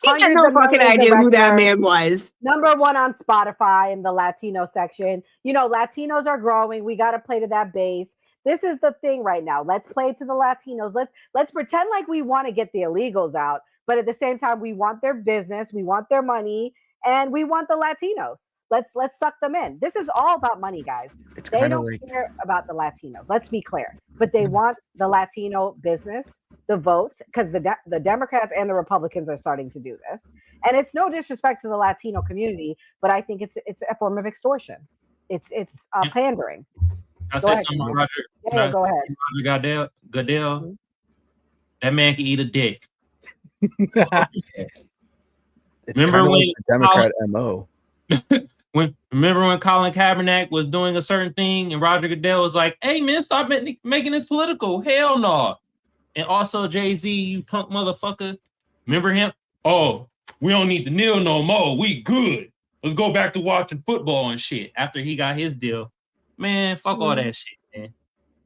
he had no fucking idea who that man was. Number one on Spotify in the Latino section. Latinos are growing. We got to play to that base. This is the thing right now. Let's play to the Latinos. Let's pretend like we want to get the illegals out, but at the same time, we want their business, we want their money, and we want the Latinos. Let's suck them in. This is all about money, guys. They don't care about the Latinos. Let's be clear. But they want the Latino business, the votes, because the Democrats and the Republicans are starting to do this. And it's no disrespect to the Latino community, but I think it's a form of extortion. It's pandering. I said something about Roger. Yeah, go ahead. Roger Goodell. Mm-hmm. That man can eat a dick. Remember when like the Democrat MO? Remember when Colin Kaepernick was doing a certain thing and Roger Goodell was like, "Hey man, stop making this political." Hell no. And also Jay-Z, you punk motherfucker. Remember him? Oh, we don't need to kneel no more. We good. Let's go back to watching football and shit after he got his deal. Man, fuck all that shit, man.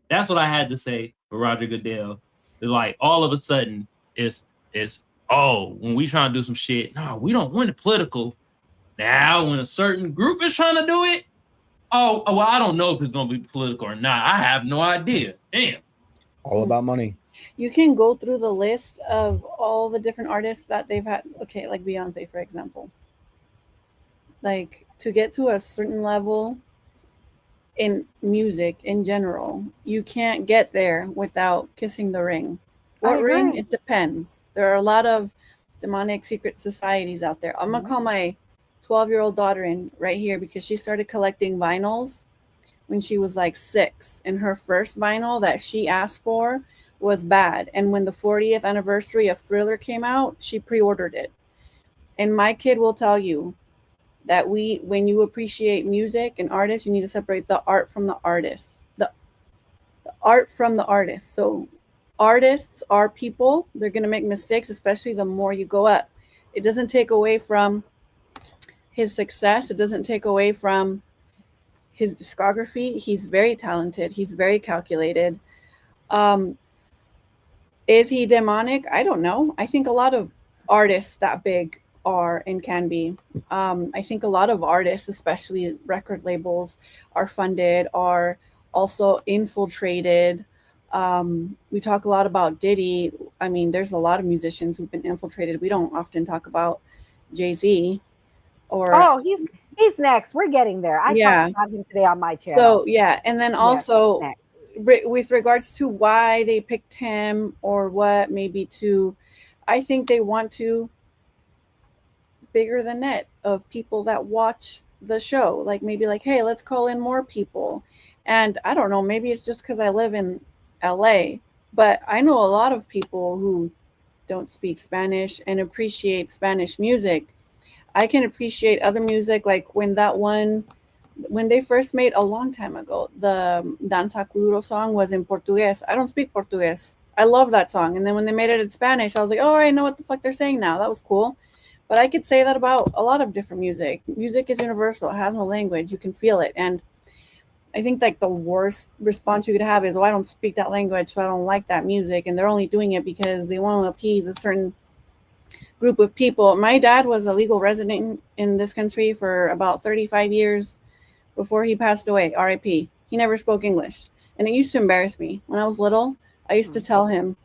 That's what I had to say for Roger Goodell. It's like all of a sudden it's when we trying to do some shit, no, we don't want it political. Now, when a certain group is trying to do it, well, I don't know if it's going to be political or not. I have no idea. Damn. All about money. You can go through the list of all the different artists that they've had. Okay, like Beyonce, for example. Like, to get to a certain level in music in general, you can't get there without kissing the ring. What ring? It depends. There are a lot of demonic secret societies out there. I'm going to call my 12-year-old daughter in right here because she started collecting vinyls when she was like 6, and her first vinyl that she asked for was Bad. And when the 40th anniversary of Thriller came out, she pre-ordered it. And my kid will tell you that when you appreciate music and artists, you need to separate the art from the artist. The art from the artist. So artists are people. They're going to make mistakes, especially the more you go up. It doesn't take away from his success. It doesn't take away from his discography. He's very talented. He's very calculated. Is he demonic? I don't know. I think a lot of artists that big are and can be. I think a lot of artists, especially record labels, are funded, are also infiltrated. We talk a lot about Diddy. I mean, there's a lot of musicians who've been infiltrated. We don't often talk about Jay-Z. He's next. We're getting there. I talked about him today on my channel. So and then also with regards to why they picked him or what, I think they want to bigger the net of people that watch the show. Like maybe like, hey, let's call in more people. And I don't know, maybe it's just because I live in LA, but I know a lot of people who don't speak Spanish and appreciate Spanish music. I can appreciate other music, like when that one When they first made a long time ago, the Danza Kuduro song was in Portuguese. I don't speak Portuguese. I love that song. And then when they made it in Spanish, I was like, oh, I know what the fuck they're saying now. That was cool. But I could say that about a lot of different music. Music is universal. It has no language. You can feel it. And I think like the worst response you could have is, oh, I don't speak that language, so I don't like that music. And they're only doing it because they want to appease a certain group of people. My dad was a legal resident in this country for about 35 years before he passed away, RIP. He never spoke English. And it used to embarrass me. When I was little, I used to tell him,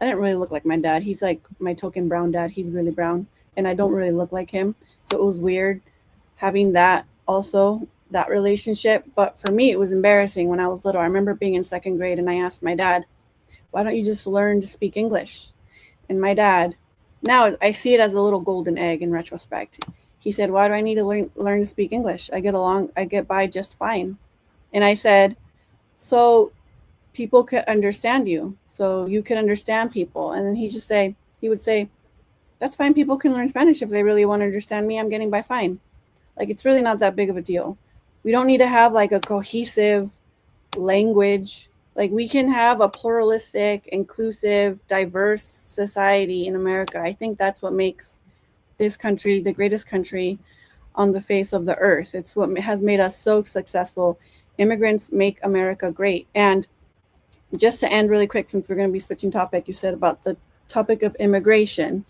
I didn't really look like my dad. He's like my token brown dad. He's really brown. And I don't really look like him. So it was weird having that also, that relationship. But for me, it was embarrassing when I was little. I remember being in second grade and I asked my dad, why don't you just learn to speak English? And my dad, now I see it as a little golden egg in retrospect. He said, why do I need to learn to speak English? I get by just fine. And I said, so people could understand you. So you could understand people. And then he would say, that's fine. People can learn Spanish if they really want to understand me. I'm getting by fine. Like, it's really not that big of a deal. We don't need to have like a cohesive language. Like, we can have a pluralistic, inclusive, diverse society in America. I think that's what makes this country the greatest country on the face of the earth. It's what has made us so successful. Immigrants make America great. And just to end really quick, since we're going to be switching topic, you said about the topic of immigration.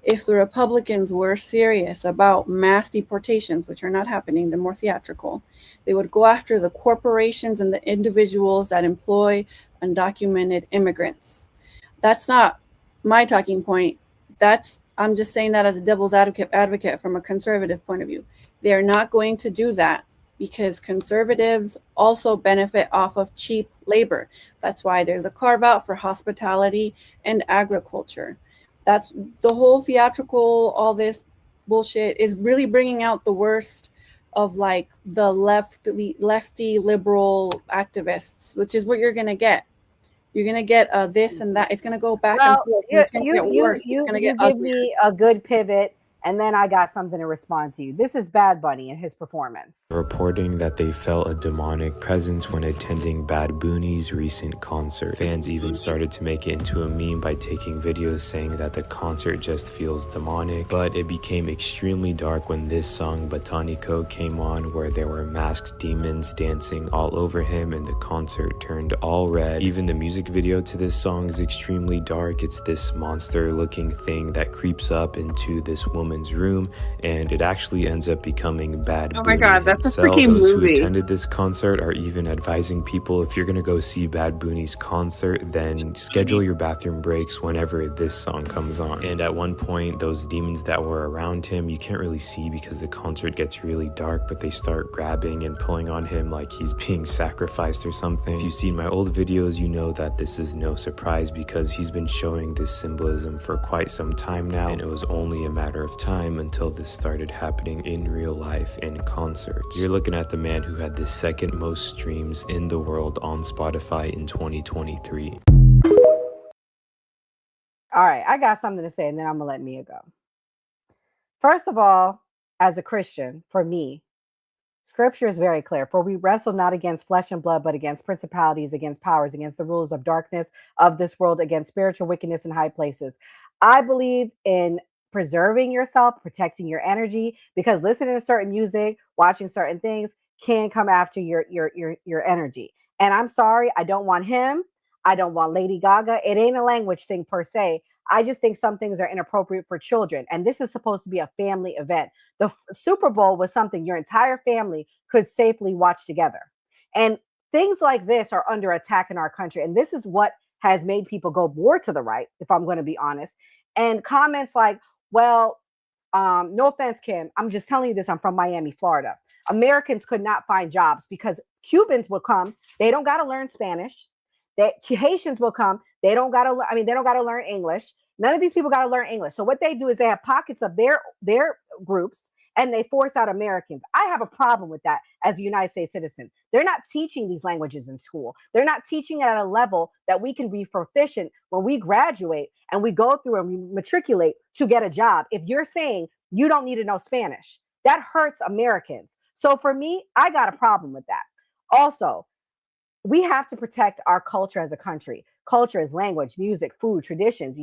If the Republicans were serious about mass deportations, which are not happening, they're more theatrical, they would go after the corporations and the individuals that employ undocumented immigrants. That's not my talking point. I'm just saying that as a devil's advocate from a conservative point of view. They're not going to do that because conservatives also benefit off of cheap labor. That's why there's a carve out for hospitality and agriculture. That's the whole theatrical, all this bullshit is really bringing out the worst of like the lefty liberal activists, which is what you're going to get. You're going to get this and that. It's going to go back and forth. And it's going to get worse. It's going to get give uglier. me a good pivot, and then I got something to respond to you. This is Bad Bunny and his performance. Reporting that they felt a demonic presence when attending Bad Bunny's recent concert. Fans even started to make it into a meme by taking videos saying that the concert just feels demonic, but it became extremely dark when this song Botanico came on, where there were masked demons dancing all over him and the concert turned all red. Even the music video to this song is extremely dark. It's this monster looking thing that creeps up into this woman's room, and it actually ends up becoming Bad Bunny. Oh my God, that's himself. a freaking Those movie. who attended this concert are even advising people, if you're gonna go see Bad Bunny's concert, then schedule your bathroom breaks whenever this song comes on. And at one point, those demons that were around him, you can't really see because the concert gets really dark, but they start grabbing and pulling on him like he's being sacrificed or something. If you've seen my old videos, you know that this is no surprise because he's been showing this symbolism for quite some time now, and it was only a matter of time until this started happening in real life in concerts. You're looking at the man who had the second most streams in the world on Spotify in 2023. All right, I got something to say, and then I'm gonna let Mia go. First of all, as a Christian, for me, Scripture is very clear. For we wrestle not against flesh and blood, but against principalities, against powers, against the rulers of darkness of this world, against spiritual wickedness in high places. I believe in preserving yourself, protecting your energy, because listening to certain music, watching certain things can come after your energy. And I'm sorry, I don't want him. I don't want Lady Gaga. It ain't a language thing per se. I just think some things are inappropriate for children. And this is supposed to be a family event. The Super Bowl was something your entire family could safely watch together. And things like this are under attack in our country. And this is what has made people go more to the right, if I'm going to be honest. And comments like, well, no offense, Kim, I'm just telling you this. I'm from Miami, Florida. Americans could not find jobs because Cubans will come. They don't got to learn Spanish. Haitians will come. They don't got to learn English. None of these people got to learn English. So what they do is they have pockets of their groups and they force out Americans. I have a problem with that as a United States citizen. They're not teaching these languages in school. They're not teaching it at a level that we can be proficient when we graduate and we go through and we matriculate to get a job. If you're saying you don't need to know Spanish, that hurts Americans. So for me, I got a problem with that. Also, we have to protect our culture as a country. Culture is language, music, food, traditions.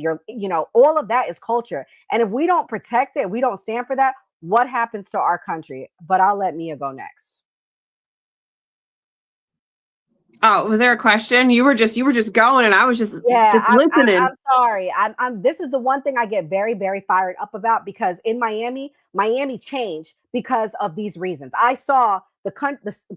All of that is culture. And if we don't protect it, we don't stand for that, what happens to our country? But I'll let Mia go next. Oh, was there a question? You were just going, and I was just listening. I'm sorry. This is the one thing I get very, very fired up about, because in Miami changed because of these reasons. I saw the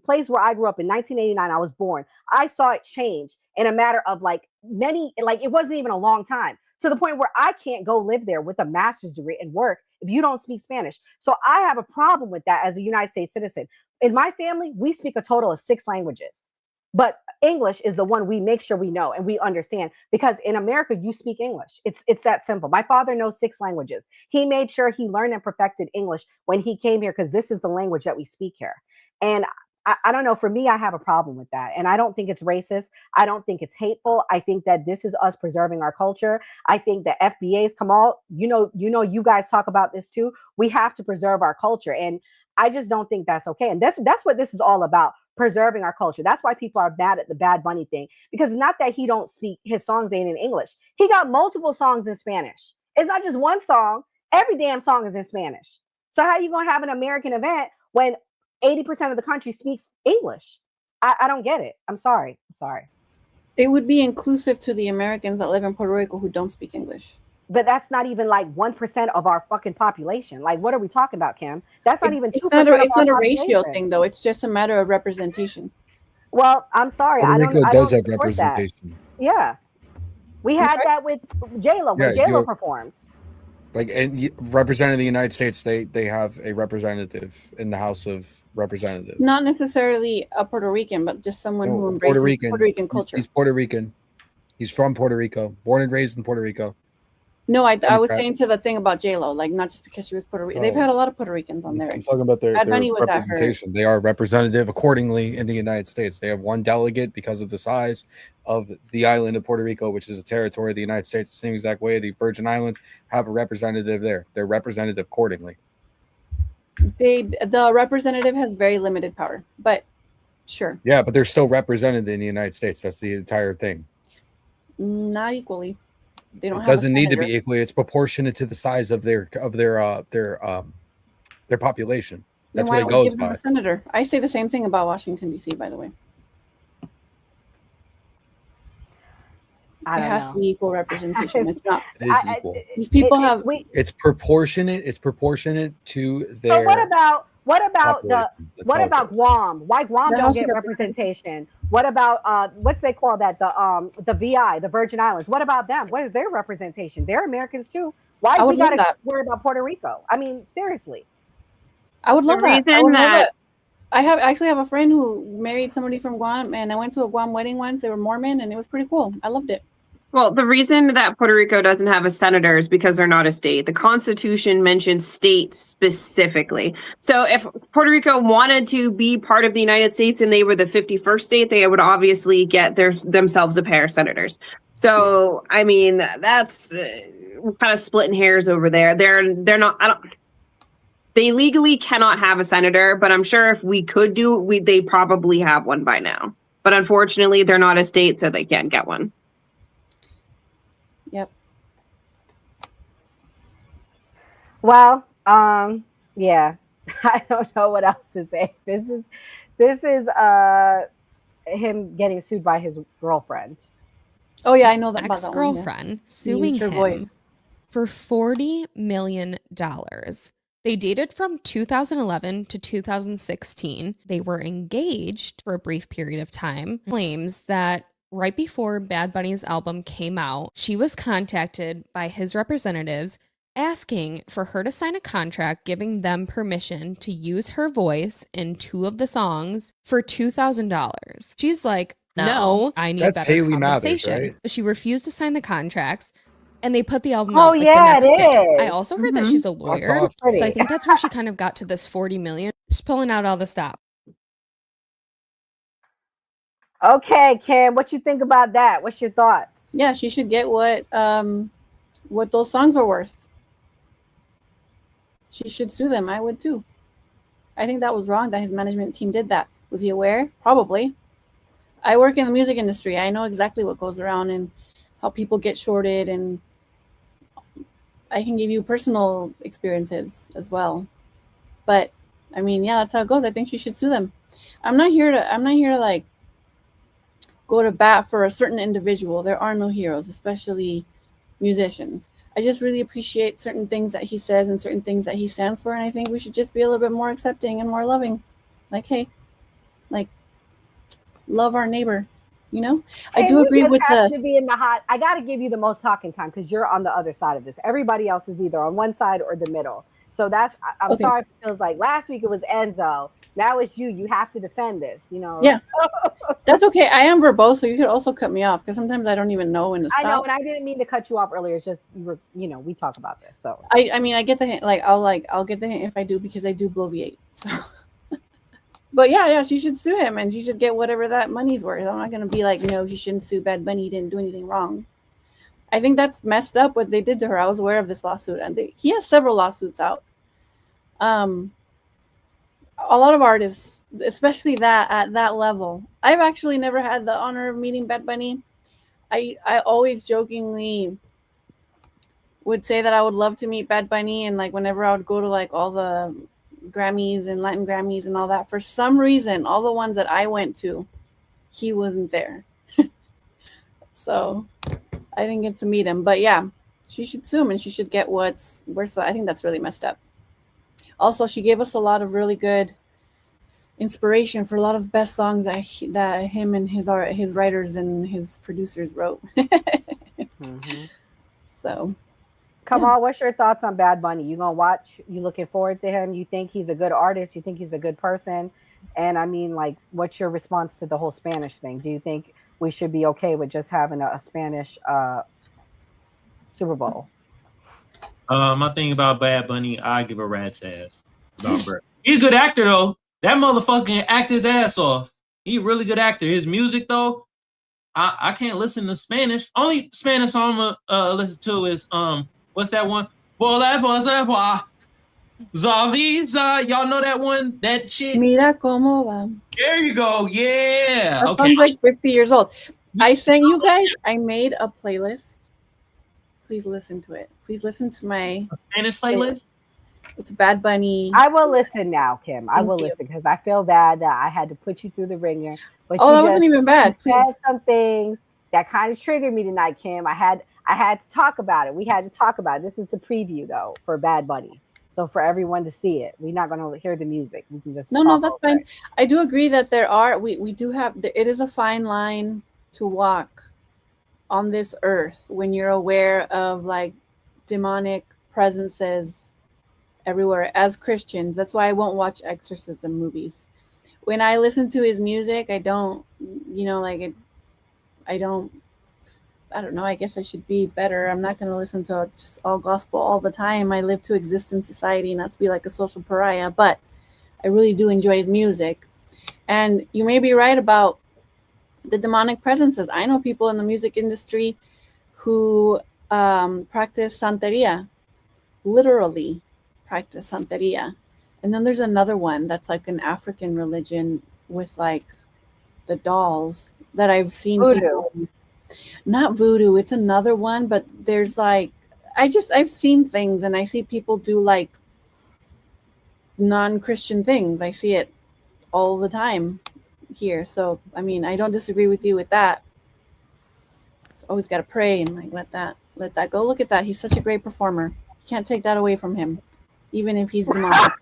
place where I grew up in 1989. I was born. I saw it change in a matter of it wasn't even a long time, to the point where I can't go live there with a master's degree and work if you don't speak Spanish. So I have a problem with that as a United States citizen. In my family, we speak a total of 6 languages. But English is the one we make sure we know and we understand, because in America, you speak English. It's that simple. My father knows 6 languages. He made sure he learned and perfected English when he came here, because this is the language that we speak here. And I don't know, for me, I have a problem with that. And I don't think it's racist. I don't think it's hateful. I think that this is us preserving our culture. I think that FBAs, Kamal, you guys talk about this too. We have to preserve our culture. And I just don't think that's okay. And that's what this is all about. Preserving our culture. That's why people are mad at the Bad Bunny thing, because it's not that he don't speak, his songs ain't in English. He got multiple songs in Spanish. It's not just one song. Every damn song is in Spanish. So how are you going to have an American event when 80% of the country speaks English? I don't get it. I'm sorry. It would be inclusive to the Americans that live in Puerto Rico who don't speak English. But that's not even 1% of our fucking population. What are we talking about, Kim? That's not even 2%. It's not a ratio thing, though. It's just a matter of representation. Well, I'm sorry. Puerto Rico does have support representation. That. Yeah. We had that with J-Lo when J-Lo performed. And representing the United States, they have a representative in the House of Representatives. Not necessarily a Puerto Rican, but just someone who embraces Puerto Rican culture. He's Puerto Rican. He's from Puerto Rico, born and raised in Puerto Rico. No, I was saying to the thing about J-Lo, not just because she was Puerto Rican. They've had a lot of Puerto Ricans on there. I'm talking about their representation. They are representative accordingly in the United States. They have one delegate because of the size of the island of Puerto Rico, which is a territory of the United States, the same exact way the Virgin Islands have a representative there. They're representative accordingly. The representative has very limited power, but sure. Yeah, but they're still represented in the United States. That's the entire thing. Not equally. They don't. It doesn't need to be equally. It's proportionate to the size of their population. That's what it goes by. A senator. I say the same thing about Washington D.C. By the way, it has to be equal representation. It's not. It is equal. These people have. It's proportionate. It's proportionate to their. So what about Guam? Why Guam don't get representation? What about what's they call that? The VI, the Virgin Islands. What about them? What is their representation? They're Americans too. Why do we gotta worry about Puerto Rico? I mean, seriously. I would love that. I actually have a friend who married somebody from Guam, and I went to a Guam wedding once. They were Mormon, and it was pretty cool. I loved it. Well, the reason that Puerto Rico doesn't have a senator is because they're not a state. The Constitution mentions states specifically. So if Puerto Rico wanted to be part of the United States and they were the 51st state, they would obviously get themselves a pair of senators. So, I mean, that's kind of splitting hairs over there. They're not. They legally cannot have a senator, but I'm sure if we could they probably have one by now. But unfortunately, they're not a state, so they can't get one. Yep. Well, yeah, I don't know what else to say. This is him getting sued by his girlfriend. Oh yeah, I know that. Ex-girlfriend suing him for $40 million. They dated from 2011 to 2016. They were engaged for a brief period of time. Claims that right before Bad Bunny's album came out, she was contacted by his representatives asking for her to sign a contract giving them permission to use her voice in 2 of the songs for $2,000. She's like, no, I need better Haley compensation. Mathers, right? She refused to sign the contracts, and they put the album out the next day. is. I also heard that she's a lawyer, awesome. so I think that's where she kind of got to this $40 million. She's pulling out all the stops. Okay, Kim, what you think about that? What's your thoughts? Yeah, she should get what those songs were worth. She should sue them. I would too. I think that was wrong that his management team did that. Was he aware? Probably. I work in the music industry. I know exactly what goes around and how people get shorted, and I can give you personal experiences as well. But I mean, yeah, that's how it goes. I think she should sue them. I'm not here to like go to bat for a certain individual. There are no heroes, especially musicians. I just really appreciate certain things that he says and certain things that he stands for, and I think we should just be a little bit more accepting and more loving. Like, hey, like, love our neighbor, you know? I do agree with to be in the hot. I got to give you the most talking time because you're on the other side of this. Everybody else is either on one side or the middle. So that's, I'm sorry if it feels like last week it was Enzo. Now it's you. You have to defend this, you know? Yeah. That's okay. I am verbose, so you could also cut me off because sometimes I don't even know when to stop. I know, and I didn't mean to cut you off earlier. It's just we talk about this. So I mean, I get the hint. I'll get the hint if I do, because I do bloviate. So, but yeah, she should sue him and she should get whatever that money's worth. I'm not gonna be like, no, she shouldn't sue Bad Bunny. He didn't do anything wrong. I think that's messed up what they did to her. I was aware of this lawsuit, and he has several lawsuits out. A lot of artists, especially that at that level. I've actually never had the honor of meeting Bad Bunny. I always jokingly would say that I would love to meet Bad Bunny, and like whenever I would go to like all the Grammys and Latin Grammys and all that, for some reason, all the ones that I went to, he wasn't there. So I didn't get to meet him. But yeah, she should sue him and she should get what's worth. I think that's really messed up. Also, she gave us a lot of really good inspiration for a lot of best songs that him and his writers and his producers wrote. So, Kamal, what's your thoughts on Bad Bunny? You gonna watch? You looking forward to him? You think he's a good artist? You think he's a good person? And I mean, like, what's your response to the whole Spanish thing? Do you think we should be okay with just having a Spanish Super Bowl? My thing about Bad Bunny, I give a rat's ass about Bert. He's a good actor though. That motherfucker can act his ass off. He's a really good actor. His music though, I can't listen to Spanish. Only Spanish song I'm listen to is what's that one? Y'all know that one? That shit. Mira cómo va. There you go. Yeah. That Okay. song's like 50 years old. I sent you guys. I made a playlist. Please listen to it. Please listen to my Spanish playlist. It's Bad Bunny. I will listen now, Kim. I will listen because I feel bad that I had to put you through the ringer. But that wasn't even bad. You said some things that kind of triggered me tonight, Kim. I had to talk about it. We had to talk about it. This is the preview though for Bad Bunny. So for everyone to see it, we're not going to hear the music. We can just no, that's fine. It. I do agree that we do have. It is a fine line to walk on this earth when you're aware of like demonic presences everywhere as Christians. That's why I won't watch exorcism movies. When I listen to his music, I don't know, I don't know. I guess I should be better. I'm not going to listen to just all gospel all the time. I live to exist in society, not to be like a social pariah, but I really do enjoy his music. And you may be right about the demonic presences. I know people in the music industry who practice Santeria, literally practice Santeria. And then there's another one that's like an African religion with like the dolls that I've seen. Voodoo. Not voodoo, it's another one, but there's like I've seen things and I see people do like non-Christian things. I see it all the time here. So I mean, I don't disagree with you with that. So always got to pray and like let that go. Look at that. He's such a great performer. You can't take that away from him, even if he's demonic.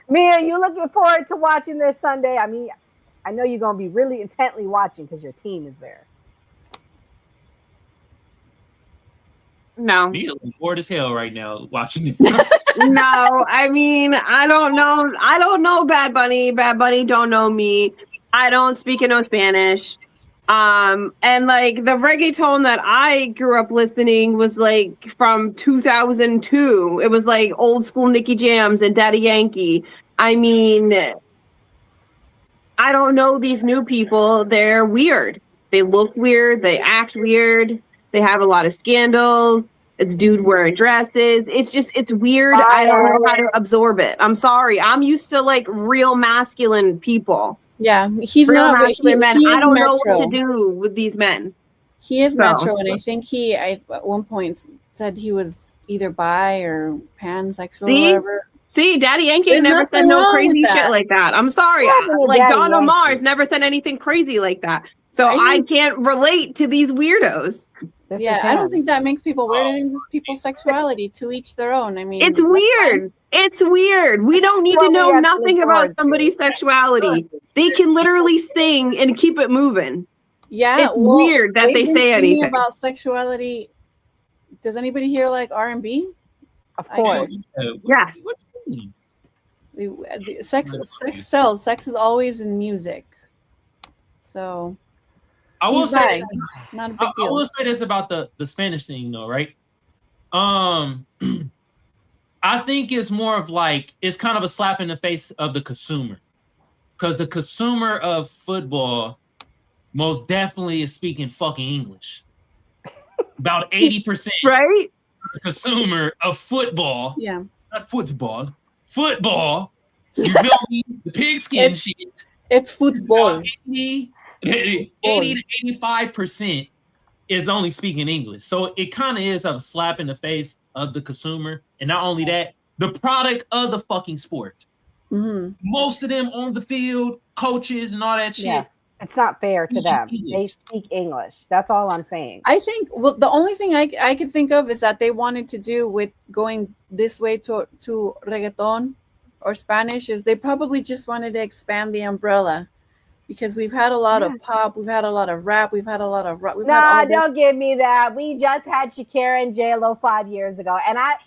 Mia, you looking forward to watching this Sunday? I mean, I know you're going to be really intently watching because your team is there. No. Mia's bored as hell right now watching it. No, I mean, I don't know. I don't know Bad Bunny. Bad Bunny don't know me. I don't speak no Spanish. And like the reggaeton that I grew up listening was like from 2002. It was like old school Nicky Jams and Daddy Yankee. I mean, I don't know these new people. They're weird. They look weird. They act weird. They have a lot of scandals. It's dude wearing dresses. It's weird. I don't know how to absorb it. I'm sorry. I'm used to like real masculine people. Yeah, he's real not. masculine men. He I is don't know what metro. to do with these men. He is So. metro, and I think he at one point said he was either bi or pansexual or whatever. See, Daddy Yankee There's never said nothing no wrong crazy with shit that. like that. I'm sorry. Like Don Omar's never said anything crazy like that. So I can't relate to these weirdos. Yeah, I don't think that makes people weird. I think this is people's sexuality, to each their own. I mean, It's weird. It's weird. We don't need to know nothing about somebody's sexuality. They can literally sing and keep it moving. Yeah, It's weird that they say anything about sexuality. Does anybody here like R&B? Of course. Yes. Sex sells. Sex is always in music. So I will say, not a big deal. I will say this about the Spanish thing, though, right? I think it's more of like it's kind of a slap in the face of the consumer, because the consumer of football most definitely is speaking fucking English. About 80%, right? The consumer of football, not football. You feel me? The pigskin shit. It's football. 80 to 85% is only speaking English. So it kind of is a slap in the face of the consumer. And not only that, the product of the fucking sport. Mm-hmm. Most of them on the field, coaches and all that shit. Yes. It's not fair to them. They speak English. That's all I'm saying. I think, well, the only thing I could think of is that they wanted to do with going this way to reggaeton or Spanish is they probably just wanted to expand the umbrella, because we've had a lot of pop, we've had a lot of rap, we've had a lot of rock. Don't give me that. We just had Shakira and J-Lo 5 years ago, and that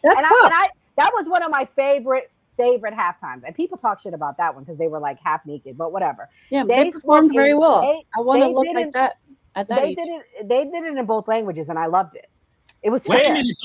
was one of my favorite halftimes. And people talk shit about that one because they were like half naked, but whatever. Yeah, they performed very well. I want to look like that at that age. They did it in both languages, and I loved it. It was Wait fair. a minute,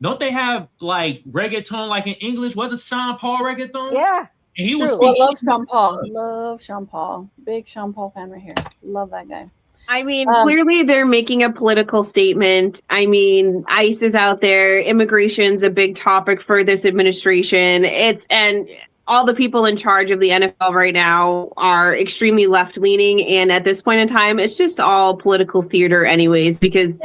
don't they have like reggaeton like in English? Wasn't Sean Paul reggaeton? Yeah. And he was love Sean Paul. Love Sean Paul. Big Sean Paul fan right here. Love that guy. I mean, clearly they're making a political statement. I mean, ICE is out there. Immigration's a big topic for this administration. And all the people in charge of the NFL right now are extremely left-leaning. And at this point in time, it's just all political theater anyways, because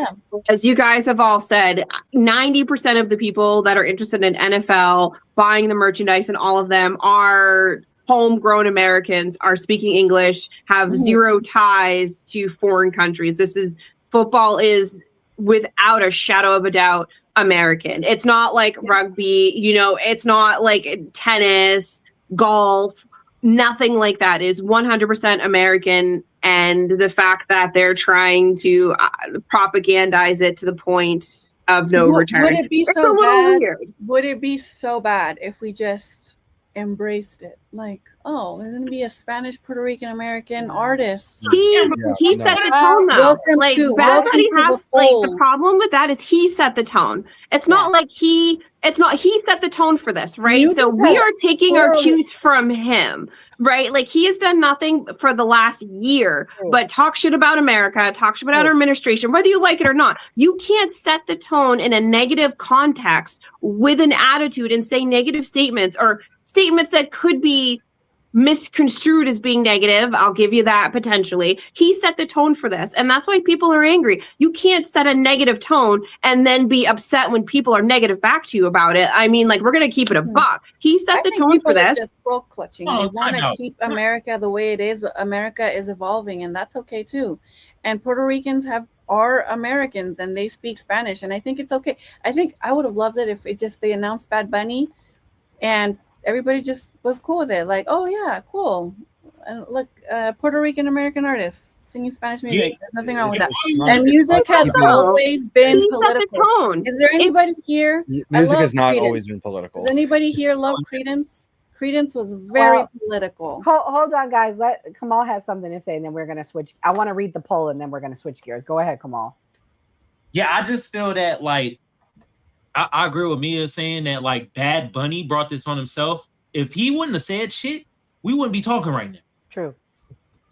as you guys have all said, 90% of the people that are interested in NFL, buying the merchandise and all of them are homegrown Americans, are speaking English, have zero ties to foreign countries. Football is without a shadow of a doubt American. It's not like rugby, it's not like tennis, golf, nothing like that. It is 100% American. And the fact that they're trying to propagandize it to the point of no return. Would it be so bad? Would it be so bad if we just embraced it? Like, oh, there's going to be a Spanish Puerto Rican American artist. He set the tone though. The problem with that is he set the tone. It's not like he set the tone for this, right? So we are taking our cues from him, right? Like he has done nothing for the last year but talk shit about America, talk shit about our administration, whether you like it or not. You can't set the tone in a negative context with an attitude and say negative statements or statements that could be misconstrued as being negative. I'll give you that potentially. He set the tone for this, and that's why people are angry. You can't set a negative tone and then be upset when people are negative back to you about it. I mean, like, we're gonna keep it a buck. He set the tone for this. Just throat clutching. They want to keep America the way it is, but America is evolving, and that's okay too. And Puerto Ricans are Americans, and they speak Spanish, and I think it's okay. I think I would have loved it if they announced Bad Bunny, and everybody just was cool with it. Like, oh yeah, cool. And look, Puerto Rican American artists singing Spanish music. There's nothing wrong with that. And music has always been political. Is there anybody here? Music has not always been political. Does anybody here love Creedence? Creedence was very political. Hold on, guys. Kamal has something to say, and then we're gonna switch. I want to read the poll, and then we're gonna switch gears. Go ahead, Kamal. Yeah, I just feel that like. I agree with Mia saying that like Bad Bunny brought this on himself. If he wouldn't have said shit, we wouldn't be talking right now. True.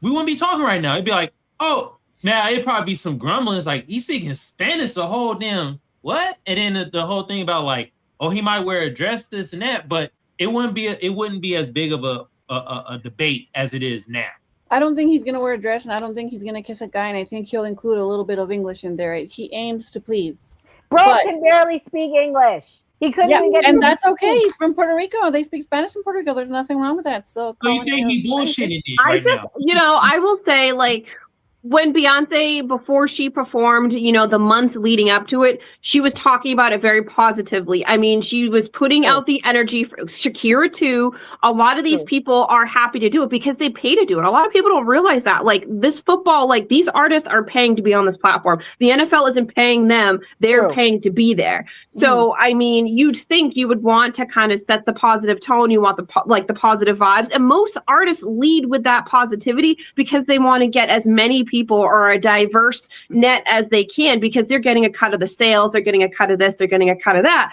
We wouldn't be talking right now. It'd be like, oh, now it'd probably be some grumblings like he's speaking Spanish the whole damn what? And then the whole thing about like, oh, he might wear a dress, this and that, but it wouldn't be as big of a debate as it is now. I don't think he's gonna wear a dress, and I don't think he's gonna kiss a guy, and I think he'll include a little bit of English in there. He aims to please. Bro can barely speak English. He couldn't even get. And that's okay. He's from Puerto Rico. They speak Spanish in Puerto Rico. There's nothing wrong with that. So you say he bullshitting it I just, I will say, like, when Beyonce, before she performed, the months leading up to it, she was talking about it very positively. I mean, she was putting out the energy for Shakira too. A lot of these people are happy to do it because they pay to do it. A lot of people don't realize that. Like this football, like these artists are paying to be on this platform. The NFL isn't paying them. They're paying to be there. So, I mean, you'd think you would want to kind of set the positive tone. You want the positive vibes. And most artists lead with that positivity because they want to get as many people or a diverse net as they can because they're getting a cut of the sales, they're getting a cut of this, they're getting a cut of that.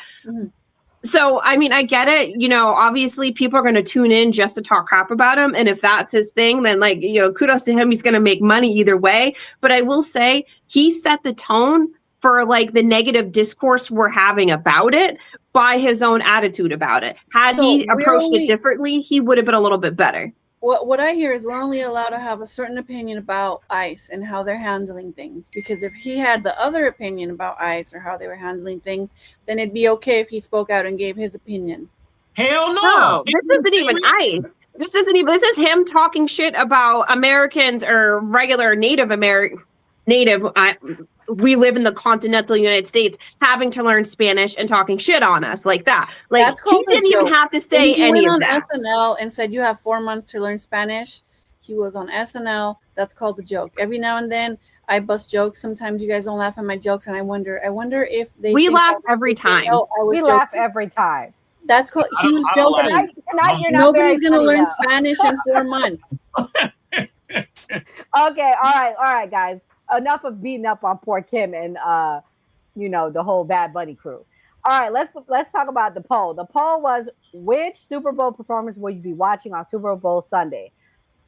So, I mean, I get it. Obviously people are going to tune in just to talk crap about him. And if that's his thing, then kudos to him. He's going to make money either way. But I will say he set the tone for like the negative discourse we're having about it by his own attitude about it. Had he approached it differently, he would have been a little bit better. What I hear is we're only allowed to have a certain opinion about ICE and how they're handling things. Because if he had the other opinion about ICE or how they were handling things, then it'd be okay if he spoke out and gave his opinion. Hell no. This isn't even ICE. This is him talking shit about Americans or regular we live in the continental United States having to learn Spanish and talking shit on us like that. Like That's called he didn't even have to say he any went of on that. SNL and said you have 4 months to learn Spanish. He was on SNL. That's called a joke. Every now and then I bust jokes. Sometimes you guys don't laugh at my jokes, and I wonder if they. We laugh every time. We laugh every time. That's called. He was joking. Tonight you're not Nobody's very gonna funny, learn though. Spanish in 4 months. Okay, all right, guys. Enough of beating up on poor Kim and the whole Bad Bunny crew. All right, let's talk about the poll. The poll was, which Super Bowl performance will you be watching on Super Bowl Sunday?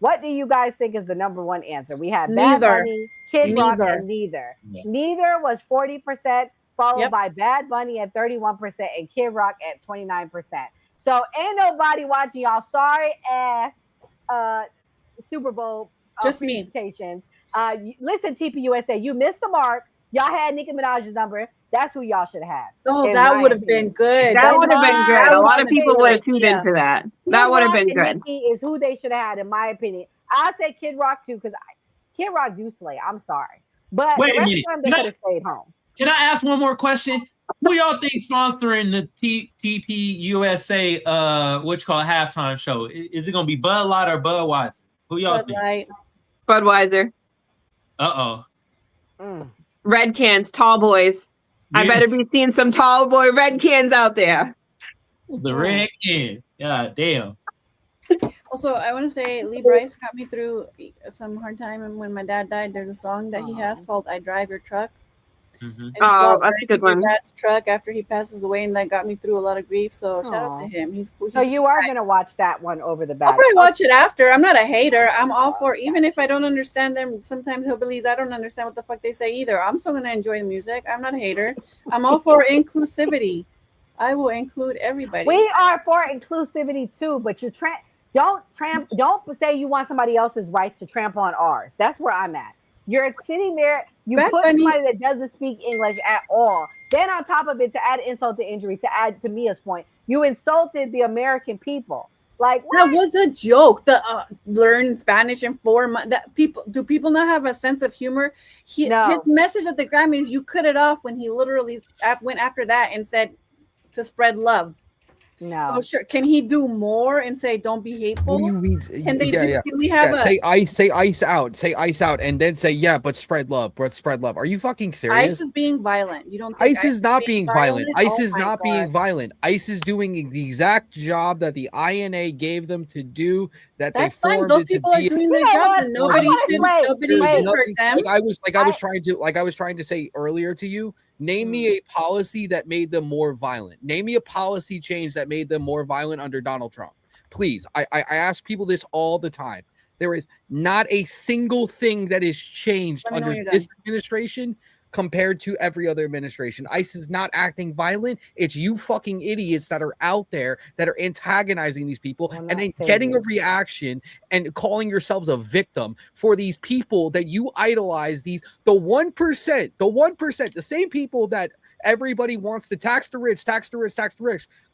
What do you guys think is the number one answer? We had Bad Neither. Bunny, Kid Rock, Neither. and neither. Yeah. Neither was 40%, followed by Bad Bunny at 31% and Kid Rock at 29%. So ain't nobody watching y'all sorry ass Super Bowl Just me. presentations. Listen, TPUSA, you missed the mark. Y'all had Nicki Minaj's number. That's who y'all should have had. Oh, that would have been good. That would have been good. A lot of people would have tuned Yeah. in for that. That would have been good. Nicki is who they should have had, in my opinion. I say Kid Rock too, because Kid Rock do slay. I'm sorry, but Wait the a rest minute. of them they could have stayed home. Can I ask one more question? Who y'all think sponsoring the TPUSA halftime show? Is it gonna be Bud Light or Budweiser? Who y'all Bud think? Light. Budweiser. Red cans, tall boys. I Yeah. better be seeing some tall boy red cans out there. The red cans. God damn. Also, I want to say Lee Bryce got me through some hard time, and when my dad died, there's a song that he has called "I Drive Your Truck." And it's Oh, about that's a good driving one. your dad's truck after he passes away, and that got me through a lot of grief. So shout out to him. He's cool. So you are gonna watch that one over the back. I'll probably watch it after. I'm not a hater. I'm all for, even if I don't understand them. Sometimes hillbillies, I don't understand what the fuck they say either. I'm still gonna enjoy the music. I'm not a hater. I'm all for inclusivity. I will include everybody. We are for inclusivity too, but you don't say you want somebody else's rights to trample on ours. That's where I'm at. You're sitting there, you Bad put Bunny- somebody that doesn't speak English at all. Then on top of it, to add insult to injury, to add to Mia's point, you insulted the American people. Like that was a joke. The learn Spanish in 4 months. That do people not have a sense of humor? No. His message at the Grammys, you cut it off when he literally went after that and said to spread love. No. So sure, can he do more and say don't be hateful? What do you mean? Can they Yeah. Can we have Say ice out, and then say but spread love. Are you fucking serious? ICE is being violent. You don't think ICE is not being violent. ICE Oh is my not God. being violent. ICE is doing the exact job that the INA gave them to do. That That's they fine. formed Those it to people are be. doing their jobs, and nobody should hurt them. Like I was trying to say earlier to you. Name me a policy that made them more violent. Name me a policy change that made them more violent under Donald Trump. Please, I ask people this all the time. There is not a single thing that is changed Let me know when under you're this done. administration compared to every other administration. ICE is not acting violent. It's you fucking idiots that are out there that are antagonizing these people and then getting a reaction and calling yourselves a victim for these people that you idolize. The 1%, the same people that everybody wants to tax the rich,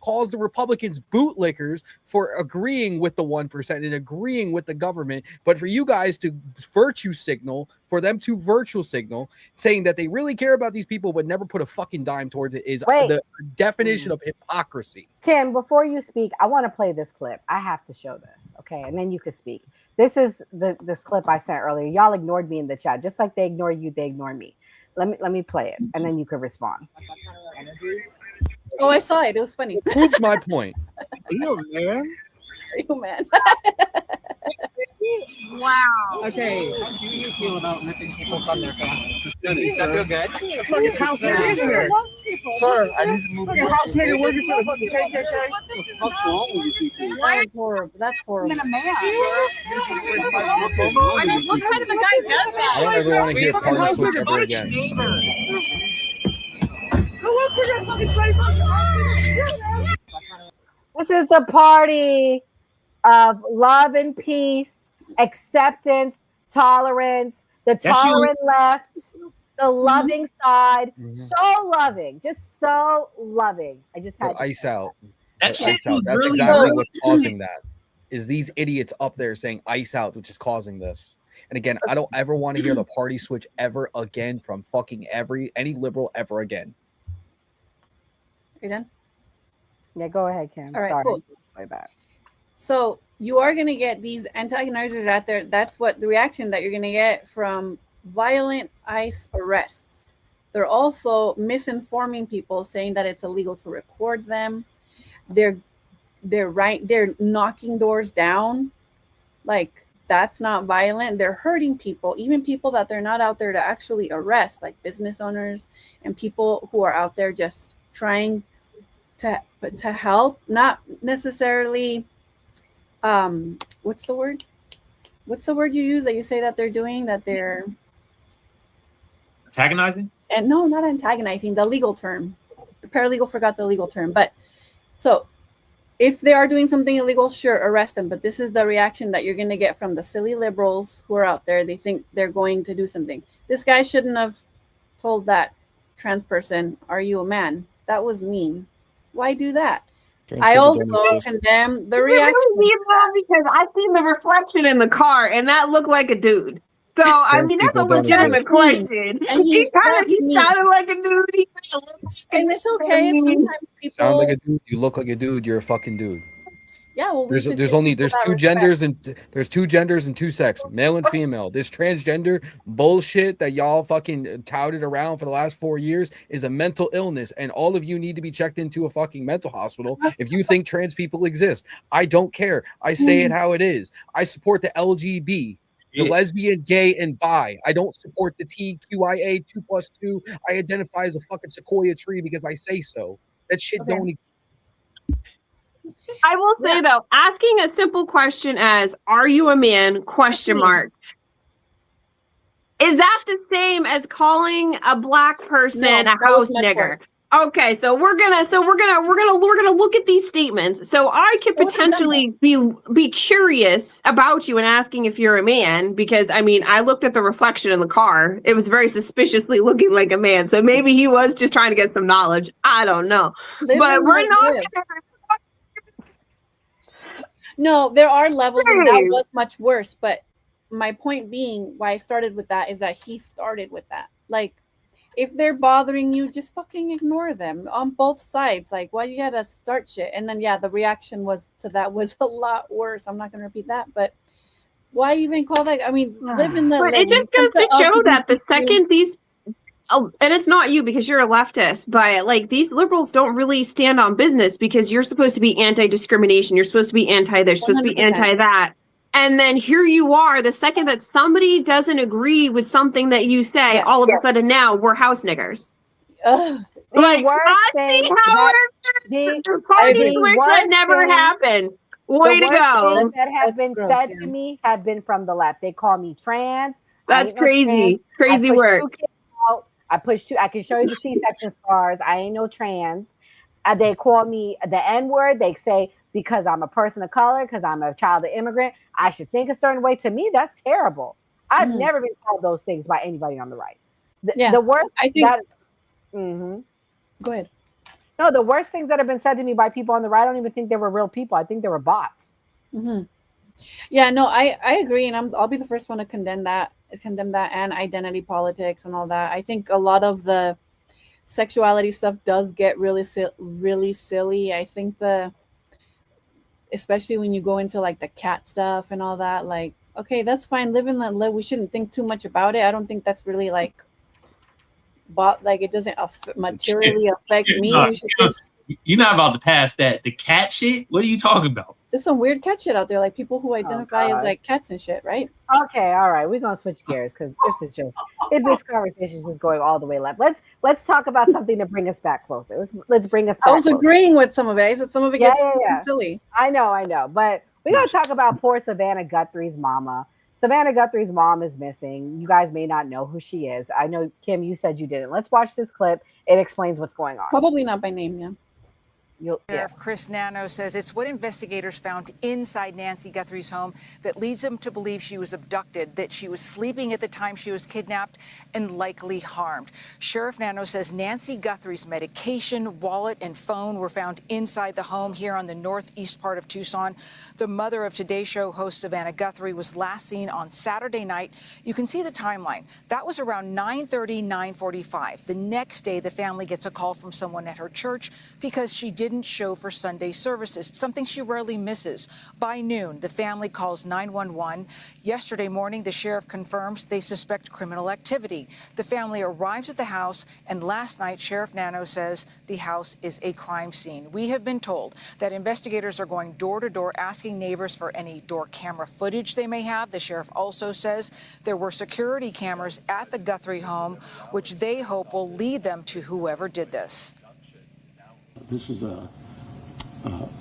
calls the Republicans bootlickers for agreeing with the 1% and agreeing with the government. But for you guys to virtue signal, for them to virtual signal, saying that they really care about these people but never put a fucking dime towards it is the definition of hypocrisy. Kim, before you speak, I want to play this clip. I have to show this, okay? And then you can speak. This is this clip I sent earlier. Y'all ignored me in the chat. Just like they ignore you, they ignore me. Let me play it, and then you can respond. Oh, I saw it. It was funny. Proves my point. Are you a man? Are you a man? Wow. Okay, how do you feel about ripping people from their families? Does that feel good? The fucking house nigga is here. Sir, I need to move. Fucking house nigga working for the fucking KKK. What's wrong with you people? That is horrible. That's horrible. I'm a man. I mean, what kind of a guy does that? I don't ever want to hear party switch ever again. This is the party of love and peace, acceptance, tolerance, the tolerant left, the loving side. So loving, just so loving. I just had ICE out. That shit ICE out. was That's really exactly good. what's causing that. Is these idiots up there saying ICE out, which is causing this. And again, I don't ever want to hear the party switch ever again from fucking any liberal ever again. You done? Yeah, go ahead, Kim. All right, Sorry. cool. Like that. So you are going to get these antagonizers out there. That's what the reaction that you're going to get from violent ICE arrests. They're also misinforming people, saying that it's illegal to record them. They're knocking doors down. Like, that's not violent. They're hurting people, even people that they're not out there to actually arrest, like business owners and people who are out there just trying to help, not necessarily what's the word you use that you say that they're doing, that they're Antagonizing? And no, not antagonizing, the legal term. The paralegal forgot the legal term. But so if they are doing something illegal, sure, arrest them. But this is the reaction that you're going to get from the silly liberals who are out there. They think they're going to do something. This guy shouldn't have told that trans person, "Are you a man?" That was mean. Why do that? I also condemn the reaction. Because I seen the reflection in the car, and that looked like a dude. So I mean, that's a legitimate question. And he sounded like a dude. And it's okay if sometimes people Sound like a dude. You look like a dude. You're a fucking dude. Yeah, well, there's two genders and two sex, male and female. This transgender bullshit that y'all fucking touted around for the last 4 years is a mental illness, and all of you need to be checked into a fucking mental hospital if you think trans people exist. I don't care. I say it how it is. I support the LGB. The lesbian, gay, and bi. I don't support the TQIA 2+2. I identify as a fucking sequoia tree because I say so. That shit don't exist. I will say though, asking a simple question as "Are you a man?" question mark. Is that the same as calling a black person a house nigger? Okay, so we're gonna look at these statements. So I could potentially be curious about you and asking if you're a man, because I mean I looked at the reflection in the car. It was very suspiciously looking like a man. So maybe he was just trying to get some knowledge. I don't know. But we're not. No, there are levels, and that was much worse. But my point being, why I started with that is that he started with that. Like, if they're bothering you, just fucking ignore them on both sides. Like, why you gotta start shit? And then, yeah, the reaction was a lot worse. I'm not gonna repeat that, but why even call that? I mean, live in the. But it just goes to show that the second these. Oh, and it's not you because you're a leftist, but like these liberals don't really stand on business because you're supposed to be anti-discrimination. You're supposed to be anti-this, you're supposed to be 100%. Anti-that. And then here you are, the second that somebody doesn't agree with something that you say, all of a sudden now we're house niggers. Like, I see how the party switch that never happened. Way to go. Things that have been said to me have been from the left. They call me trans. That's crazy. Crazy work. I pushed two. I can show you the C-section scars. I ain't no trans. They call me the N-word. They say because I'm a person of color, because I'm a child of immigrant, I should think a certain way. To me, that's terrible. I've never been called those things by anybody on the right. The worst I think that. Go ahead. No, the worst things that have been said to me by people on the right, I don't even think they were real people. I think they were bots. Yeah, no, I agree, and I'll be the first one to condemn that and identity politics and all that. I think a lot of the sexuality stuff does get really silly. I think especially when you go into like the cat stuff and all that, like, okay, that's fine, live and let live. We shouldn't think too much about it. I don't think that's really like it doesn't materially affect me. We should just You're not about to pass that. The cat shit? What are you talking about? Just some weird cat shit out there, like people who identify as like cats and shit, right? Okay, all right. We're gonna switch gears because this is just this conversation is just going all the way left. Let's talk about something to bring us back closer. Let's bring us back. I was agreeing with some of it. I said some of it gets silly. I know. But we gotta talk about poor Savannah Guthrie's mama. Savannah Guthrie's mom is missing. You guys may not know who she is. I know, Kim, you said you didn't. Let's watch this clip. It explains what's going on. Probably not by name, yeah. Sheriff Chris Nano says it's what investigators found inside Nancy Guthrie's home that leads them to believe she was abducted, that she was sleeping at the time she was kidnapped and likely harmed. Sheriff Nano says Nancy Guthrie's medication, wallet, and phone were found inside the home here on the northeast part of Tucson. The mother of Today Show host Savannah Guthrie was last seen on Saturday night. You can see the timeline. That was around 9:30, 9:45. The next day, the family gets a call from someone at her church because she didn't show for Sunday services, something she rarely misses. By noon, the family calls 911. Yesterday morning, the sheriff confirms they suspect criminal activity. The family arrives at the house, and last night, Sheriff Nano says the house is a crime scene. We have been told that investigators are going door to door asking neighbors for any door camera footage they may have. The sheriff also says there were security cameras at the Guthrie home, which they hope will lead them to whoever did this. This is a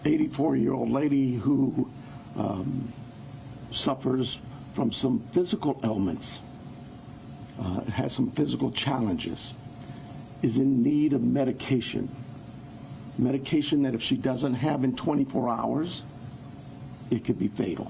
84-year-old lady who suffers from some physical ailments, has some physical challenges, is in need of medication that if she doesn't have in 24 hours, it could be fatal.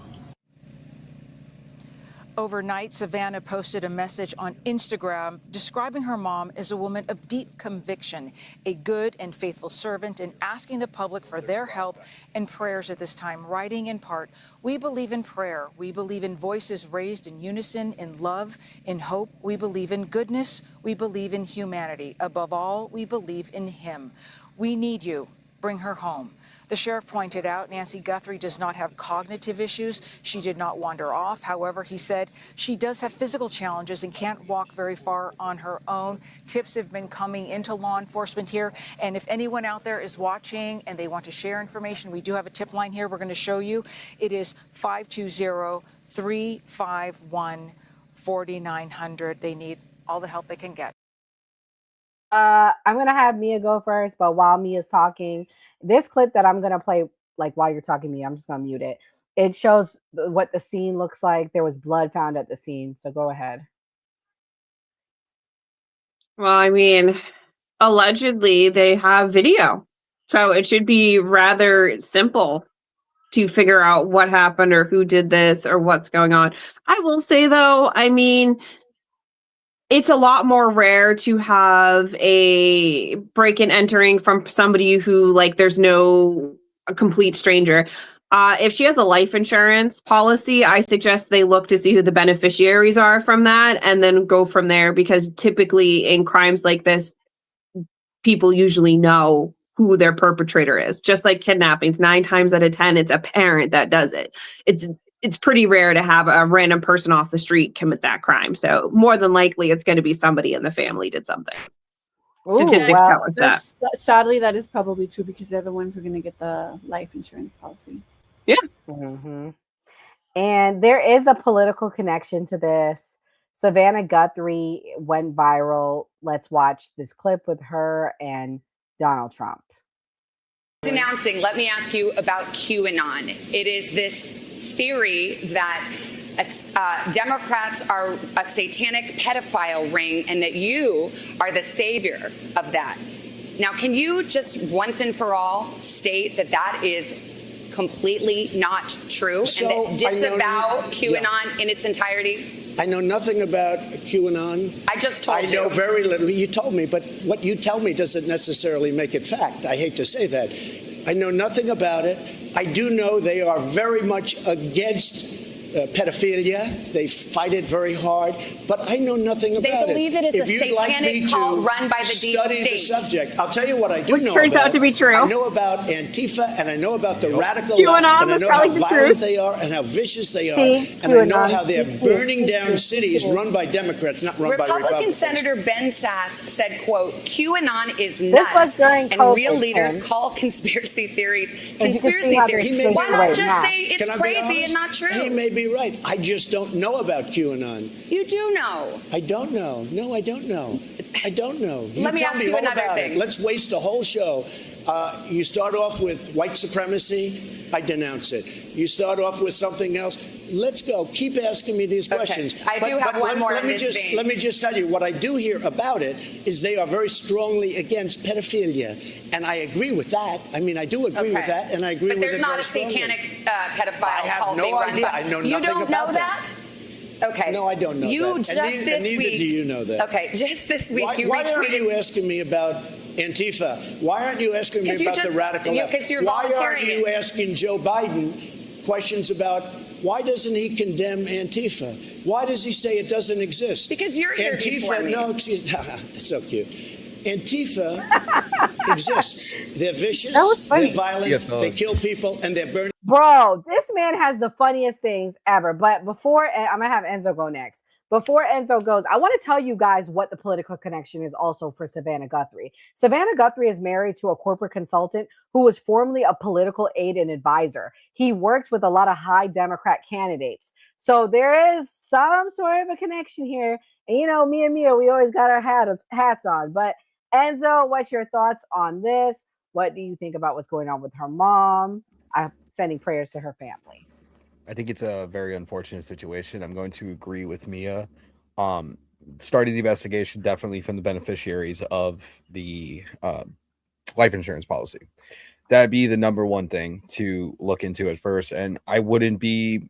Overnight, Savannah posted a message on Instagram describing her mom as a woman of deep conviction, a good and faithful servant, and asking the public for their help and prayers at this time, writing in part, "We believe in prayer. We believe in voices raised in unison, in love, in hope. We believe in goodness. We believe in humanity. Above all, we believe in Him. We need you. Bring her home." The sheriff pointed out Nancy Guthrie does not have cognitive issues. She did not wander off. However, he said she does have physical challenges and can't walk very far on her own. Tips have been coming into law enforcement here. And if anyone out there is watching and they want to share information, we do have a tip line here we're going to show you. It is 520-351-4900. They need all the help they can get. I'm gonna have Mia go first, but while Mia's talking, this clip that I'm gonna play, like while you're talking to me, I'm just gonna mute it. It shows what the scene looks like. There was blood found at the scene, so go ahead. Well, I mean, allegedly they have video, so it should be rather simple to figure out what happened or who did this or what's going on. I will say though, I mean, it's a lot more rare to have a break and entering from somebody who, like, there's a complete stranger. If she has a life insurance policy, I suggest they look to see who the beneficiaries are from that and then go from there, because typically in crimes like this, people usually know who their perpetrator is. Just like kidnappings, 9 times out of 10, it's a parent that does it. It's pretty rare to have a random person off the street commit that crime. So more than likely, it's going to be somebody in the family did something. Ooh, Statistics tell us that. Sadly, that is probably true because they're the ones who are going to get the life insurance policy. Yeah. Mm-hmm. And there is a political connection to this. Savannah Guthrie went viral. Let's watch this clip with her and Donald Trump. Announcing, let me ask you about QAnon. It is this theory that Democrats are a satanic pedophile ring and that you are the savior of that. Now, can you just once and for all state that that is completely not true So, and that disavow QAnon in its entirety? I know nothing about QAnon. I just told you. I know very little. You told me, but what you tell me doesn't necessarily make it fact. I hate to say that. I know nothing about it. I do know they are very much against pedophilia. They fight it very hard, but I know nothing about it. They believe it is a satanic cult run by the deep study state. the subject. I'll tell you what I do know turns about. out to be true. I know about Antifa, and I know about the radical QAnon left, and I was know how probably the violent truth. they are and how vicious they are, See, and I know QAnon. how they're burning down cities run by Democrats, not run by Republican Republicans. Senator Ben Sass said, quote, QAnon is was nuts during and COVID, real leaders Tim. call conspiracy theories And you can see conspiracy how theories. they're Why thinking not right just now. say it's Can I be crazy honest? and not true? He may be right. I just don't know about QAnon. You do know. I don't know. No, I don't know. I don't know. Let me tell ask you all another about thing. It. Let's waste a whole show. You start off with white supremacy. I denounce it. You start off with something else. Let's go. Keep asking me these questions. I do have one more in this vein. Let me just tell you, what I do hear about it is they are very strongly against pedophilia. And I agree with that. I mean, I do agree with that, and I agree But with there's it not very a strongly. satanic pedophile I have cult no being run idea. by. I know You nothing don't know about that? Okay. No, I don't know You that. just and this neither week. do you know that. Okay, just this week Why, you why retweeted. aren't you asking me about Antifa? Why aren't you asking me 'Cause you about the just- radical left? 'cause you're Why aren't volunteering you it. asking Joe Biden questions about why doesn't he condemn Antifa? Why does he say it doesn't exist? Because you're here before Antifa, me. no, excuse, that's so cute. Antifa exists. They're vicious, That was funny. they're violent, Yes, they kill people, and they're burning. Bro, this man has the funniest things ever. But before, I'm going to have Enzo go next. Before Enzo goes, I want to tell you guys what the political connection is also for Savannah Guthrie. Savannah Guthrie is married to a corporate consultant who was formerly a political aide and advisor. He worked with a lot of high Democrat candidates. So there is some sort of a connection here. And you know, me and Mia, we always got our hats on. But Enzo, what's your thoughts on this? What do you think about what's going on with her mom? I'm sending prayers to her family. I think it's a very unfortunate situation. I'm going to agree with Mia. Starting the investigation definitely from the beneficiaries of the life insurance policy. That'd be the number one thing to look into at first. And I wouldn't be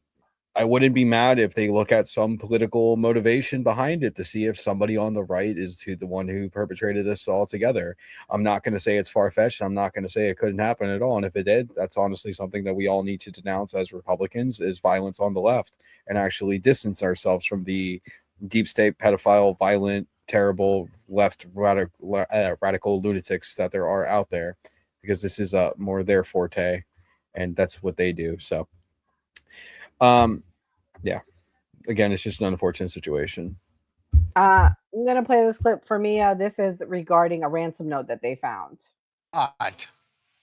mad if they look at some political motivation behind it to see if somebody on the right is the one who perpetrated this altogether. I'm not going to say it's far-fetched. I'm not going to say it couldn't happen at all. And if it did, that's honestly something that we all need to denounce as Republicans, is violence on the left, and actually distance ourselves from the deep state, pedophile, violent, terrible left radical lunatics that there are out there, because this is more their forte, and that's what they do. So yeah, again, it's just an unfortunate situation. I'm going to play this clip for Mia. This is regarding a ransom note that they found.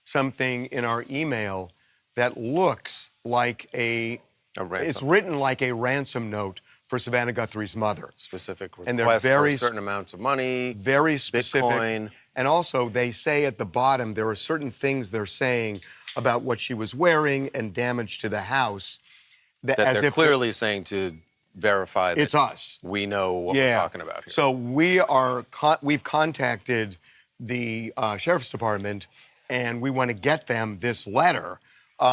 Something in our email that looks like it's written like a ransom note for Savannah Guthrie's mother. Specific And they're requests very for certain amounts of money, very specific. Bitcoin. And also, they say at the bottom, there are certain things they're saying about what she was wearing and damage to the house. That as they're if clearly saying to verify that it's us. We know what we're talking about here. So we've contacted the sheriff's department, and we want to get them this letter. We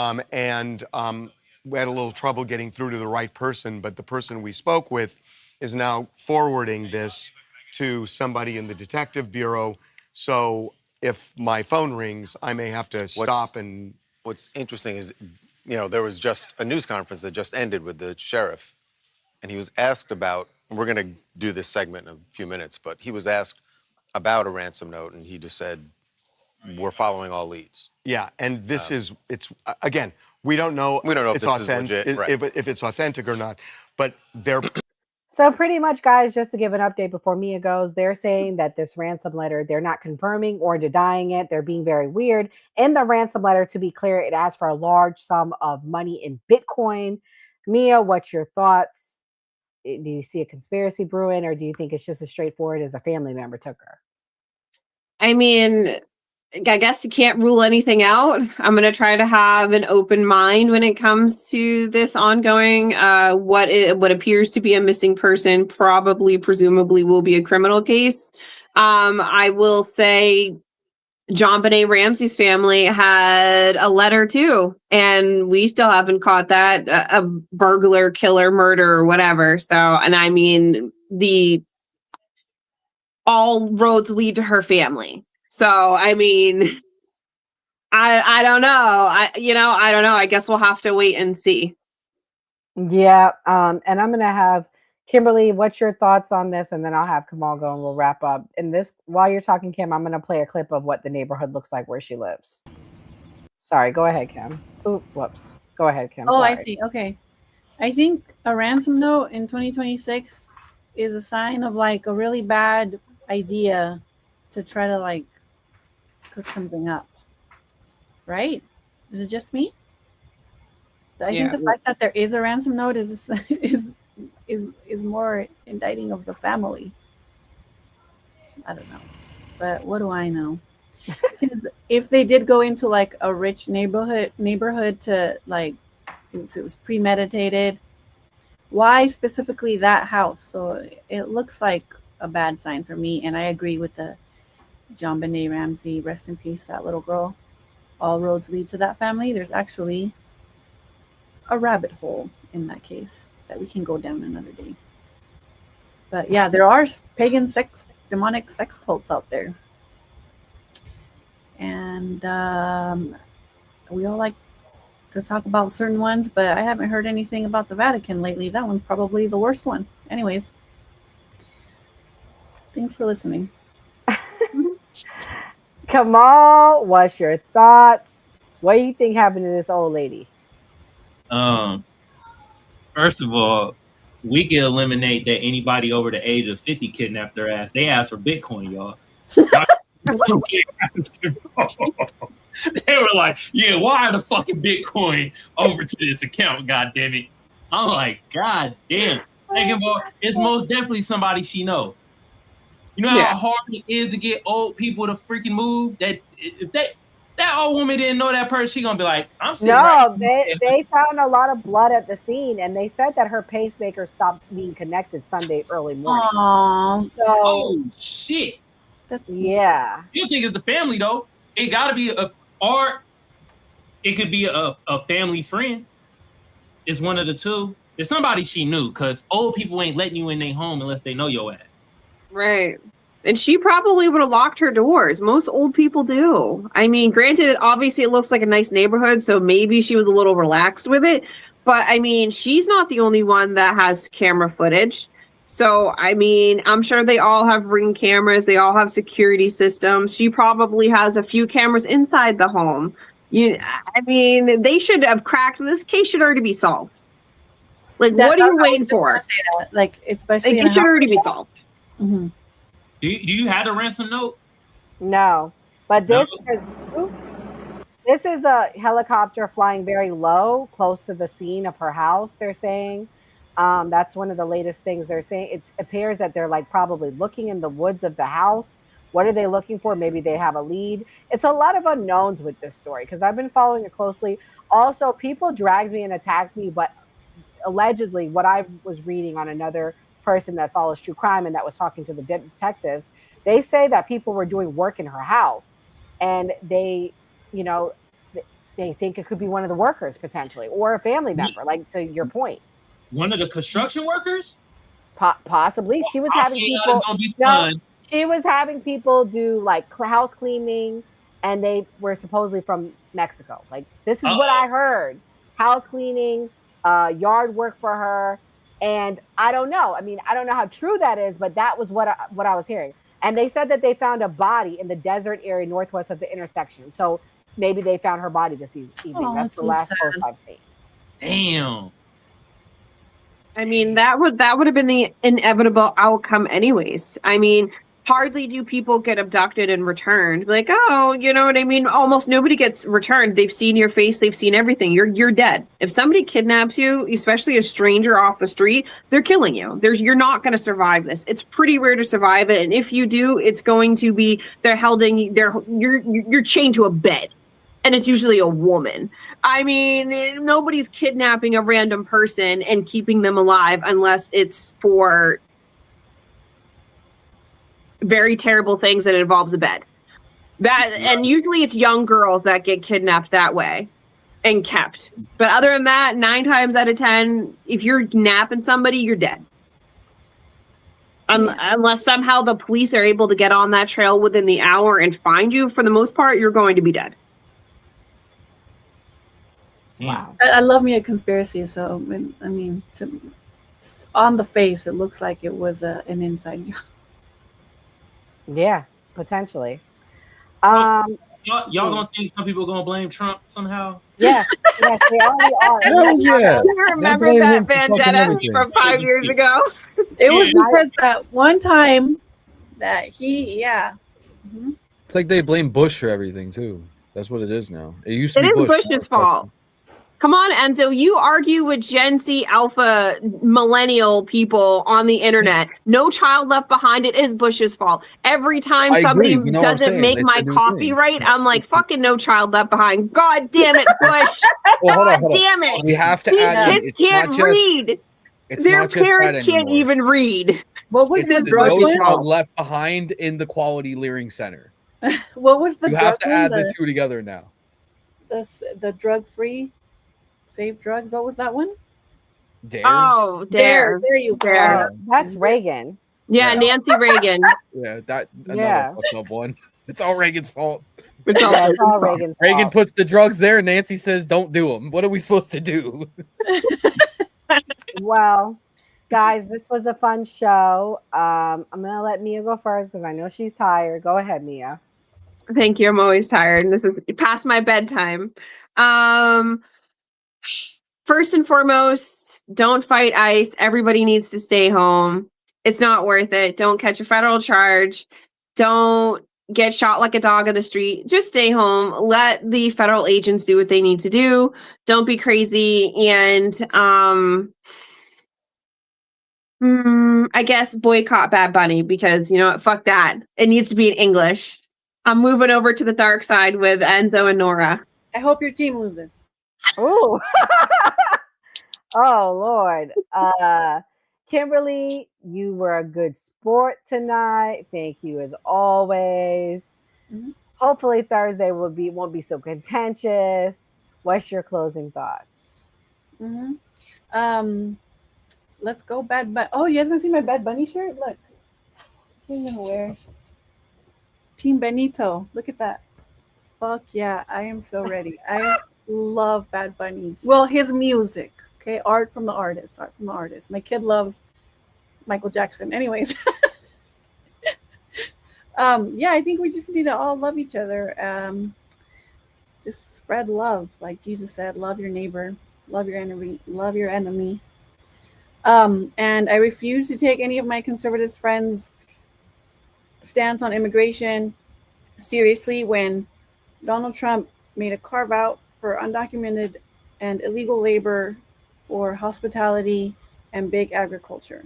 had a little trouble getting through to the right person, but the person we spoke with is now forwarding this to somebody in the detective bureau. So if my phone rings, I may have to stop and. What's interesting is, there was just a news conference that just ended with the sheriff, and he was asked about, and we're going to do this segment in a few minutes, but he was asked about a ransom note, and he just said, we're following all leads. Yeah, and this it's again, we don't know if it's this is authentic, legit, right. if it's authentic or not, but they're. So pretty much, guys, just to give an update before Mia goes, they're saying that this ransom letter, they're not confirming or denying it. They're being very weird. In the ransom letter, to be clear, it asks for a large sum of money in Bitcoin. Mia, what's your thoughts? Do you see a conspiracy brewing, or do you think it's just as straightforward as a family member took her? I mean, I guess you can't rule anything out. I'm going to try to have an open mind when it comes to this ongoing, what appears to be a missing person, presumably will be a criminal case. I will say JonBenet Ramsey's family had a letter too, and we still haven't caught that, a burglar, killer, murder, or whatever. So, and I mean, all roads lead to her family. So, I mean, I don't know. I don't know. I guess we'll have to wait and see. Yeah. And I'm gonna have Kimberly, what's your thoughts on this? And then I'll have Kamal go and we'll wrap up. And this, while you're talking, Kim, I'm gonna play a clip of what the neighborhood looks like where she lives. Sorry, go ahead, Kim. Ooh, whoops. Go ahead, Kim. Oh, Sorry. I see. Okay. I think a ransom note in 2026 is a sign of like a really bad idea to try to like cook something up. Right? Is it just me? I think the fact that there is a ransom note is more indicting of the family. I don't know, but what do I know? Because if they did go into like a rich neighborhood to like, it was premeditated, why specifically that house? So it looks like a bad sign for me, and I agree with the JonBenet Ramsey, rest in peace, that little girl. All roads lead to that family. There's actually a rabbit hole in that case that we can go down another day. But yeah, there are pagan demonic sex cults out there. And we all like to talk about certain ones, but I haven't heard anything about the Vatican lately. That one's probably the worst one. Anyways, thanks for listening. Kamal, what's your thoughts? What do you think happened to this old lady? First of all, we can eliminate that anybody over the age of 50 kidnapped their ass. They asked for Bitcoin, y'all. They were like, yeah, wire the fucking Bitcoin over to this account, god damn it. I'm like, god damn. It's most definitely somebody she knows. You know how hard it is to get old people to freaking move? That if that old woman didn't know that person, she gonna be like, I'm sitting they found a lot of blood at the scene, and they said that her pacemaker stopped being connected Sunday early morning. Aww. So, oh shit. Yeah. Still think it's the family though. It gotta be it could be a family friend. It's one of the two. It's somebody she knew, because old people ain't letting you in their home unless they know your ass. Right. And she probably would have locked her doors. Most old people do. I mean, granted, obviously it looks like a nice neighborhood, so maybe she was a little relaxed with it. But I mean, she's not the only one that has camera footage. So, I mean, I'm sure they all have Ring cameras. They all have security systems. She probably has a few cameras inside the home. I mean, they should have cracked. This case should already be solved. Like, what are you waiting for? Say that. Like, especially it should already be solved. Mm-hmm. Do you have the ransom note? No, but this is a helicopter flying very low, close to the scene of her house. They're saying that's one of the latest things they're saying. It appears that they're like probably looking in the woods of the house. What are they looking for? Maybe they have a lead. It's a lot of unknowns with this story because I've been following it closely. Also, people dragged me and attacked me, but allegedly, what I was reading on another person that follows true crime and that was talking to the detectives, they say that people were doing work in her house, and they think it could be one of the workers potentially, or a family member. Like, to your point, one of the construction workers, possibly. She was having people. She was having people do like house cleaning, and they were supposedly from Mexico. Like, this is what I heard: house cleaning, yard work for her. And I don't know. I mean, I don't know how true that is, but that was what I was hearing. And they said that they found a body in the desert area northwest of the intersection. So maybe they found her body this evening. That's the last post I've seen. Damn. I mean, that would have been the inevitable outcome anyways. I mean, hardly do people get abducted and returned. Like, oh, you know what I mean? Almost nobody gets returned. They've seen your face. They've seen everything. You're dead. If somebody kidnaps you, especially a stranger off the street, they're killing you. You're not going to survive this. It's pretty rare to survive it. And if you do, it's going to be, you're chained to a bed. And it's usually a woman. I mean, nobody's kidnapping a random person and keeping them alive unless it's for very terrible things that involves a bed. And usually it's young girls that get kidnapped that way and kept. But other than that, 9 times out of 10, if you're napping somebody, you're dead. Unless somehow the police are able to get on that trail within the hour and find you, for the most part, you're going to be dead. Wow. I love me a conspiracy, so I mean, on the face, it looks like it was an inside job. Yeah, potentially. Y'all gonna think some people gonna blame Trump somehow? Yes, they already are. Hell yeah. You remember that vendetta from 5 years ago? It was because that one time that It's like they blame Bush for everything too. That's what it is now. It used to be Bush's fault. Come on, Enzo. You argue with Gen Z alpha millennial people on the internet. No Child Left Behind. It is Bush's fault. Every time somebody doesn't make my coffee right, I'm like, fucking No Child Left Behind. God damn it, Bush. Well, hold on. Damn it. We have to These add kids can't read. Their parents can't even read. What was the drug No one? Child Left Behind in the Quality Leering Center. What was the You drug have to one? add the two together now. The drug-free Save Drugs. What was that one? Dare. Oh, Dare. There you go. Oh, that's Reagan. Yeah, Nancy Reagan. Yeah, another fucked up one. It's all Reagan's fault. It's all Reagan's fault. Reagan puts the drugs there. Nancy says, "Don't do them." What are we supposed to do? Well, guys, this was a fun show. I'm gonna let Mia go first because I know she's tired. Go ahead, Mia. Thank you. I'm always tired. This is past my bedtime. First and foremost, don't fight ICE. Everybody needs to stay home. It's not worth it. Don't catch a federal charge. Don't get shot like a dog in the street. Just stay home. Let the federal agents do what they need to do. Don't be crazy. And I guess boycott Bad Bunny because, you know what? Fuck that. It needs to be in English. I'm moving over to the dark side with Enzo and Nora. I hope your team loses. Ooh. Oh, Lord. Kimberly, you were a good sport tonight. Thank you as always. Mm-hmm. Hopefully Thursday won't be so contentious. What's your closing thoughts? Mm-hmm. Let's go Bad Bunny. Oh, you guys want to see my Bad Bunny shirt? Look. What am I gonna wear? Team Benito. Look at that. Fuck yeah. I am so ready. I love Bad Bunny. Well, his music. Okay. Art from the artist. My kid loves Michael Jackson. Anyways. Yeah, I think we just need to all love each other. Just spread love. Like Jesus said, love your neighbor, love your enemy. And I refuse to take any of my conservative friends' stance on immigration seriously when Donald Trump made a carve out for undocumented and illegal labor for hospitality and big agriculture.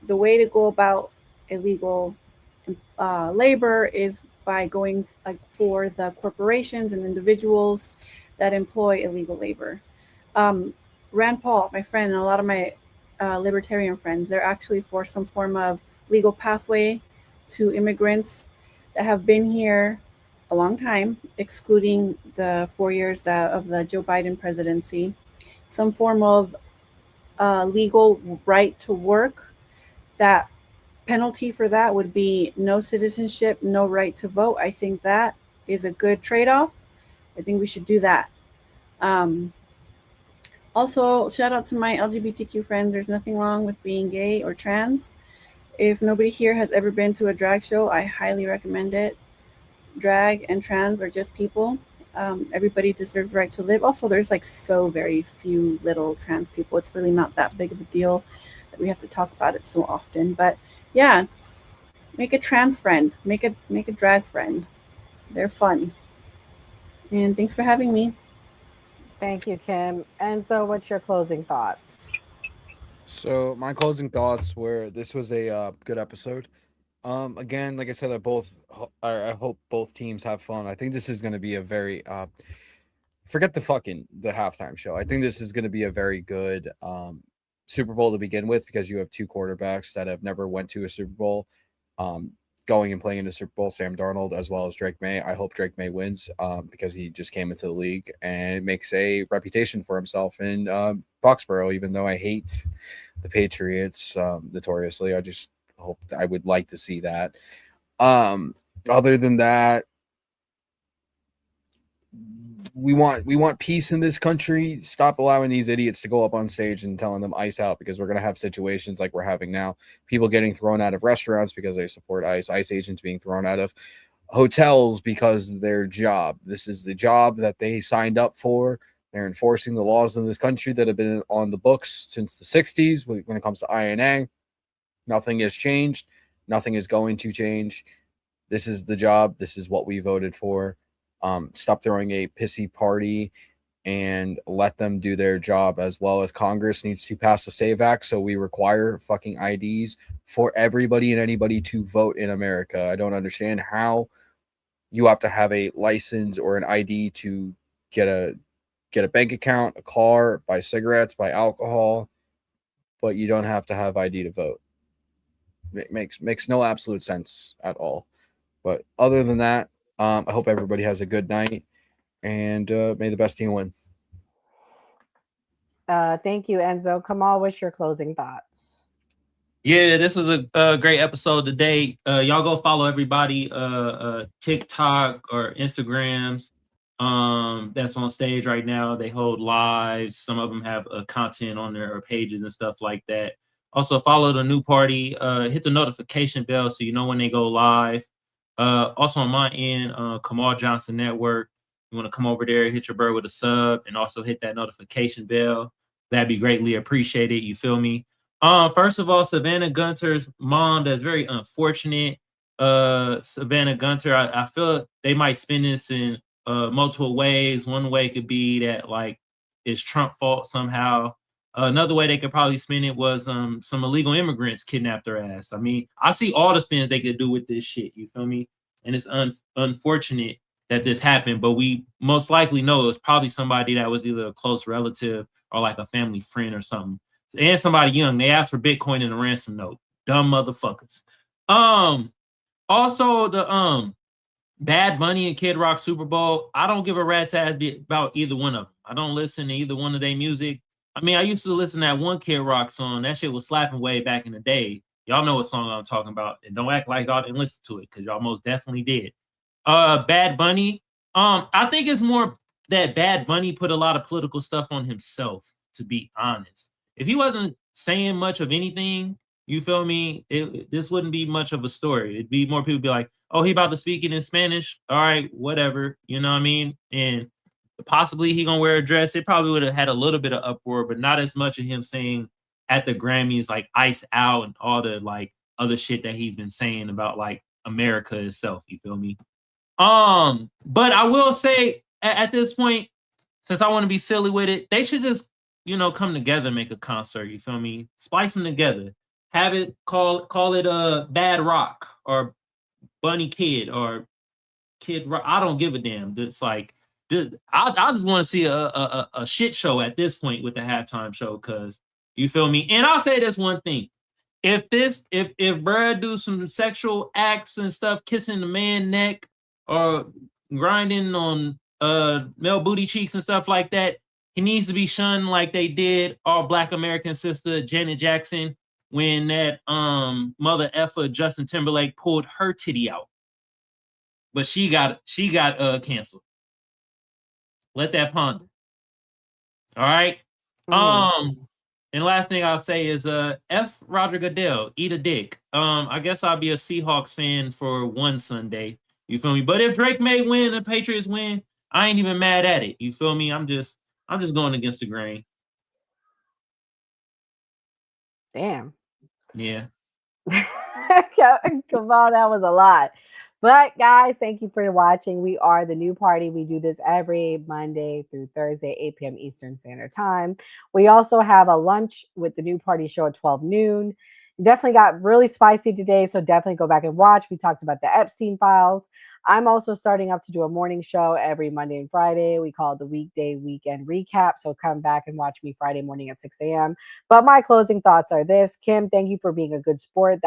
The way to go about illegal labor is by going for the corporations and individuals that employ illegal labor. Rand Paul, my friend, and a lot of my libertarian friends, they're actually for some form of legal pathway to immigrants that have been here a long time, excluding the 4 years of the Joe Biden presidency. Some form of legal right to work. That penalty for that would be no citizenship, no right to vote. I think that is a good trade-off. I think we should do that. Also, shout out to my LGBTQ friends. There's nothing wrong with being gay or trans. If nobody here has ever been to a drag show, I highly recommend it. Drag and trans are just people. Everybody deserves the right to live. Also, there's like so very few little trans people. It's really not that big of a deal that we have to talk about it so often. But yeah, Make a trans friend. Make a drag friend. They're fun. And thanks for having me. Thank you, Kim. And so, what's your closing thoughts? So my closing thoughts were this was a good episode. Again, like I said, I hope both teams have fun. I think this is going to be a very forget the halftime show. I think this is going to be a very good Super Bowl to begin with because you have two quarterbacks that have never went to a Super Bowl. Going and playing in the Super Bowl, Sam Darnold as well as Drake May. I hope Drake May wins because he just came into the league and makes a reputation for himself in Foxborough. Even though I hate the Patriots notoriously, I would like to see that. Other than that, we want peace in this country. Stop allowing these idiots to go up on stage and telling them ICE out, because we're going to have situations like we're having now. People getting thrown out of restaurants because they support ICE. ICE agents being thrown out of hotels because of their job. This is the job that they signed up for. They're enforcing the laws in this country that have been on the books since the 60s when it comes to INA. Nothing has changed. Nothing is going to change. This is the job. This is what we voted for. Stop throwing a pissy party and let them do their job, as well as Congress needs to pass the SAVE Act so we require fucking IDs for everybody and anybody to vote in America. I don't understand how you have to have a license or an ID to get a bank account, a car, buy cigarettes, buy alcohol, but you don't have to have ID to vote. It makes no absolute sense at all. But other than that, I hope everybody has a good night, and may the best team win. Thank you, Enzo. Kamal, what's your closing thoughts? Yeah, this is a great episode today. Y'all go follow everybody TikTok or Instagrams that's on stage right now. They hold lives. Some of them have content on their pages and stuff like that. Also follow the new party. Hit the notification bell so you know when they go live. Also on my end, Kamal Johnson Network. You want to come over there, hit your bird with a sub, and also hit that notification bell. That'd be greatly appreciated. You feel me? First of all, Savannah Gunter's mom, that's very unfortunate. Savannah Gunter, I feel they might spin this in multiple ways. One way could be that like it's Trump fault somehow. Another way they could probably spin it was some illegal immigrants kidnapped their ass. I mean, I see all the spins they could do with this shit. You feel me? And it's unfortunate that this happened, but we most likely know it was probably somebody that was either a close relative or like a family friend or something. And somebody young. They asked for Bitcoin and a ransom note. Dumb motherfuckers. Also the Bad Bunny and Kid Rock Super Bowl. I don't give a rat's ass about either one of them. I don't listen to either one of their music. I mean, I used to listen to that one Kid Rock song. That shit was slapping way back in the day. Y'all know what song I'm talking about. And don't act like y'all didn't listen to it, because y'all most definitely did. Bad Bunny. I think it's more that Bad Bunny put a lot of political stuff on himself, to be honest. If he wasn't saying much of anything, you feel me, this wouldn't be much of a story. It'd be more people be like, oh, he about to speak it in Spanish. All right, whatever. You know what I mean? And possibly he gonna wear a dress. It probably would have had a little bit of uproar, but not as much of him saying at the Grammys like ICE out and all the like other shit that he's been saying about like America itself. You feel me? But I will say at this point, since I want to be silly with it, they should just, come together and make a concert. You feel me? Splice them together. Have it call it Bad Rock or Bunny Kid or Kid Rock. I don't give a damn. It's like I just want to see a shit show at this point with the halftime show, because you feel me. And I'll say this one thing: if Brad do some sexual acts and stuff, kissing the man neck or grinding on male booty cheeks and stuff like that, he needs to be shunned like they did our Black American sister Janet Jackson when that mother effer Justin Timberlake pulled her titty out, but she got canceled. Let that ponder. All right. And last thing I'll say is F Roger Goodell, eat a dick. I guess I'll be a Seahawks fan for one Sunday. You feel me? But if Drake May win, the Patriots win, I ain't even mad at it. You feel me? I'm just going against the grain. Damn. Yeah. Kamal, that was a lot. But guys, thank you for watching. We are The New Party. We do this every Monday through Thursday, 8 p.m. Eastern Standard Time. We also have a lunch with The New Party show at 12 noon. Definitely got really spicy today, so definitely go back and watch. We talked about the Epstein files. I'm also starting up to do a morning show every Monday and Friday. We call it the Weekday Weekend Recap, so come back and watch me Friday morning at 6 a.m. But my closing thoughts are this. Kim, thank you for being a good sport.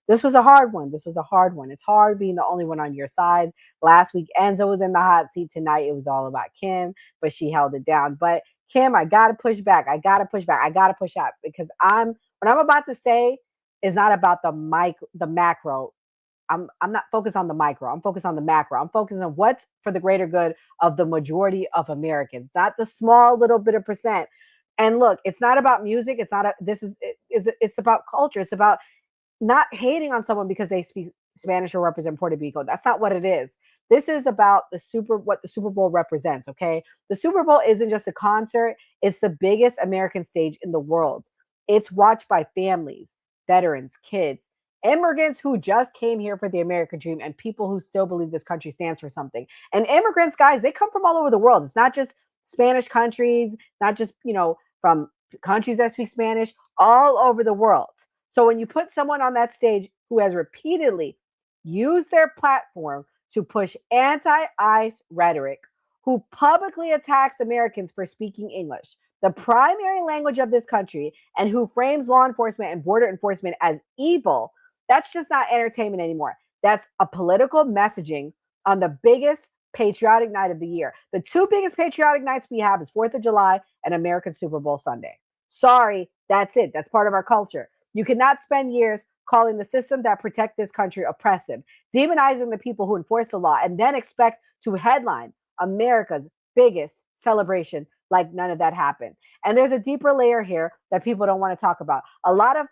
This was a hard one. This was a hard one. It's hard being the only one on your side. Last week, Enzo was in the hot seat. Tonight, it was all about Kim, but she held it down. But Kim, I got to push back. I got to push out because what I'm about to say is not about the macro. I'm not focused on the micro. I'm focused on the macro. I'm focused on what's for the greater good of the majority of Americans, not the small little bit of percent. And look, it's not about music. It's not it's about culture. It's about not hating on someone because they speak Spanish or represent Puerto Rico. That's not what it is. This is about what the Super Bowl represents, okay? The Super Bowl isn't just a concert. It's the biggest American stage in the world. It's watched by families, veterans, kids, immigrants who just came here for the American dream, and people who still believe this country stands for something. And immigrants, guys, they come from all over the world. It's not just Spanish countries, not just, from countries that speak Spanish, all over the world. So when you put someone on that stage who has repeatedly used their platform to push anti-ICE rhetoric, who publicly attacks Americans for speaking English, the primary language of this country, and who frames law enforcement and border enforcement as evil, that's just not entertainment anymore. That's a political messaging on the biggest patriotic night of the year. The two biggest patriotic nights we have is 4th of July and American Super Bowl Sunday. Sorry, that's it. That's part of our culture. You cannot spend years calling the system that protect this country oppressive, demonizing the people who enforce the law, and then expect to headline America's biggest celebration like none of that happened. And there's a deeper layer here that people don't want to talk about. A lot of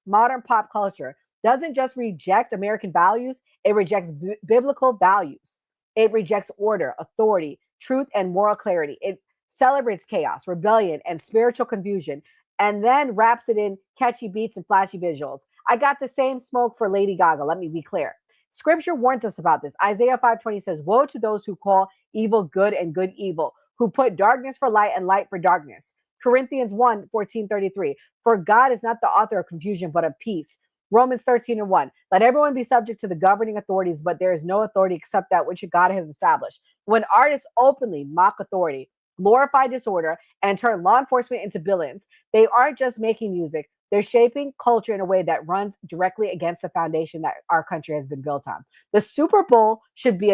modern pop culture doesn't just reject American values, it rejects biblical values. It rejects order, authority, truth, and moral clarity. It celebrates chaos, rebellion, and spiritual confusion, and then wraps it in catchy beats and flashy visuals. I got the same smoke for Lady Gaga, let me be clear. Scripture warns us about this. Isaiah 5:20 says, woe to those who call evil good and good evil, who put darkness for light and light for darkness. Corinthians 1:14-33, for God is not the author of confusion, but of peace. Romans 13:1, let everyone be subject to the governing authorities, but there is no authority except that which God has established. When artists openly mock authority, glorify disorder, and turn law enforcement into villains, they aren't just making music, they're shaping culture in a way that runs directly against the foundation that our country has been built on. The Super Bowl should be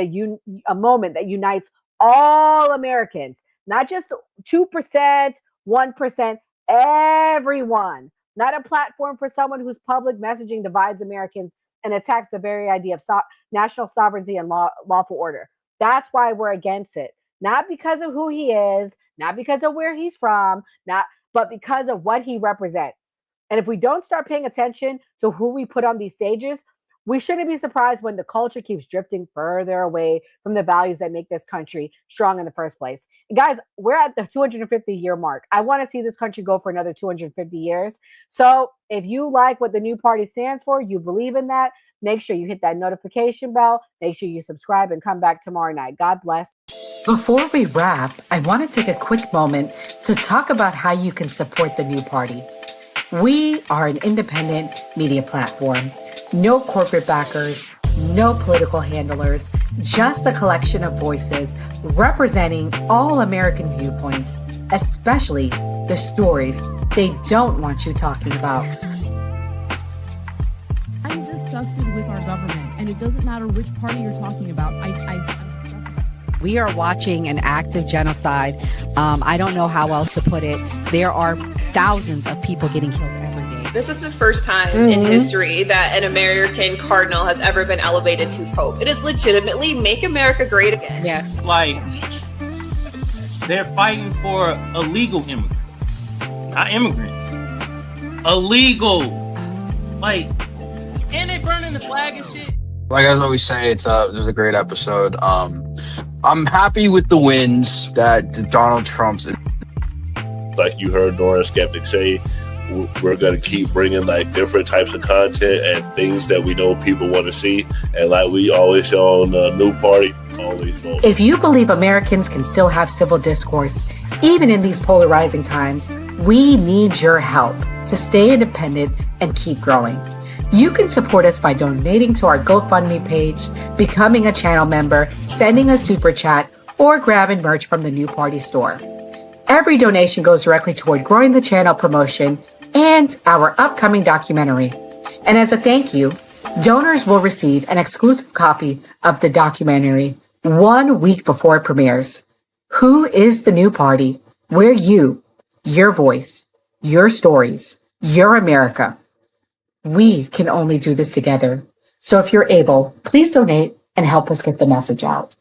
a moment that unites all Americans, not just 2%, 1%, everyone. Not a platform for someone whose public messaging divides Americans and attacks the very idea of national sovereignty and lawful order. That's why we're against it. Not because of who he is, not because of where he's from, but because of what he represents. And if we don't start paying attention to who we put on these stages, we shouldn't be surprised when the culture keeps drifting further away from the values that make this country strong in the first place. And guys, we're at the 250-year mark. I want to see this country go for another 250 years. So if you like what the New Party stands for, you believe in that, make sure you hit that notification bell, make sure you subscribe, and come back tomorrow night. God bless. Before we wrap, I want to take a quick moment to talk about how you can support the New Party. We are an independent media platform. No corporate backers, no political handlers, just a collection of voices representing all American viewpoints, especially the stories they don't want you talking about. I'm disgusted with our government, and it doesn't matter which party you're talking about. I'm disgusted. We are watching an active genocide. I don't know how else to put it. There are thousands of people getting killed every day. This is the first time in history that an American cardinal has ever been elevated to pope. It is legitimately make America great again. Yeah. Like, they're fighting for illegal immigrants, not immigrants. Illegal. Like, and they burning the flag and shit. Like I always say, it was a great episode. I'm happy with the wins that Donald Trump's. Like you heard Dora Skeptic say, we're going to keep bringing like different types of content and things that we know people want to see. And like we always show on the New Party, always vote. If you believe Americans can still have civil discourse, even in these polarizing times, we need your help to stay independent and keep growing. You can support us by donating to our GoFundMe page, becoming a channel member, sending a super chat, or grabbing merch from the New Party store. Every donation goes directly toward growing the channel promotion and our upcoming documentary. And as a thank you, donors will receive an exclusive copy of the documentary 1 week before it premieres. Who is the New Party? We're you, your voice, your stories, your America. We can only do this together. So if you're able, please donate and help us get the message out.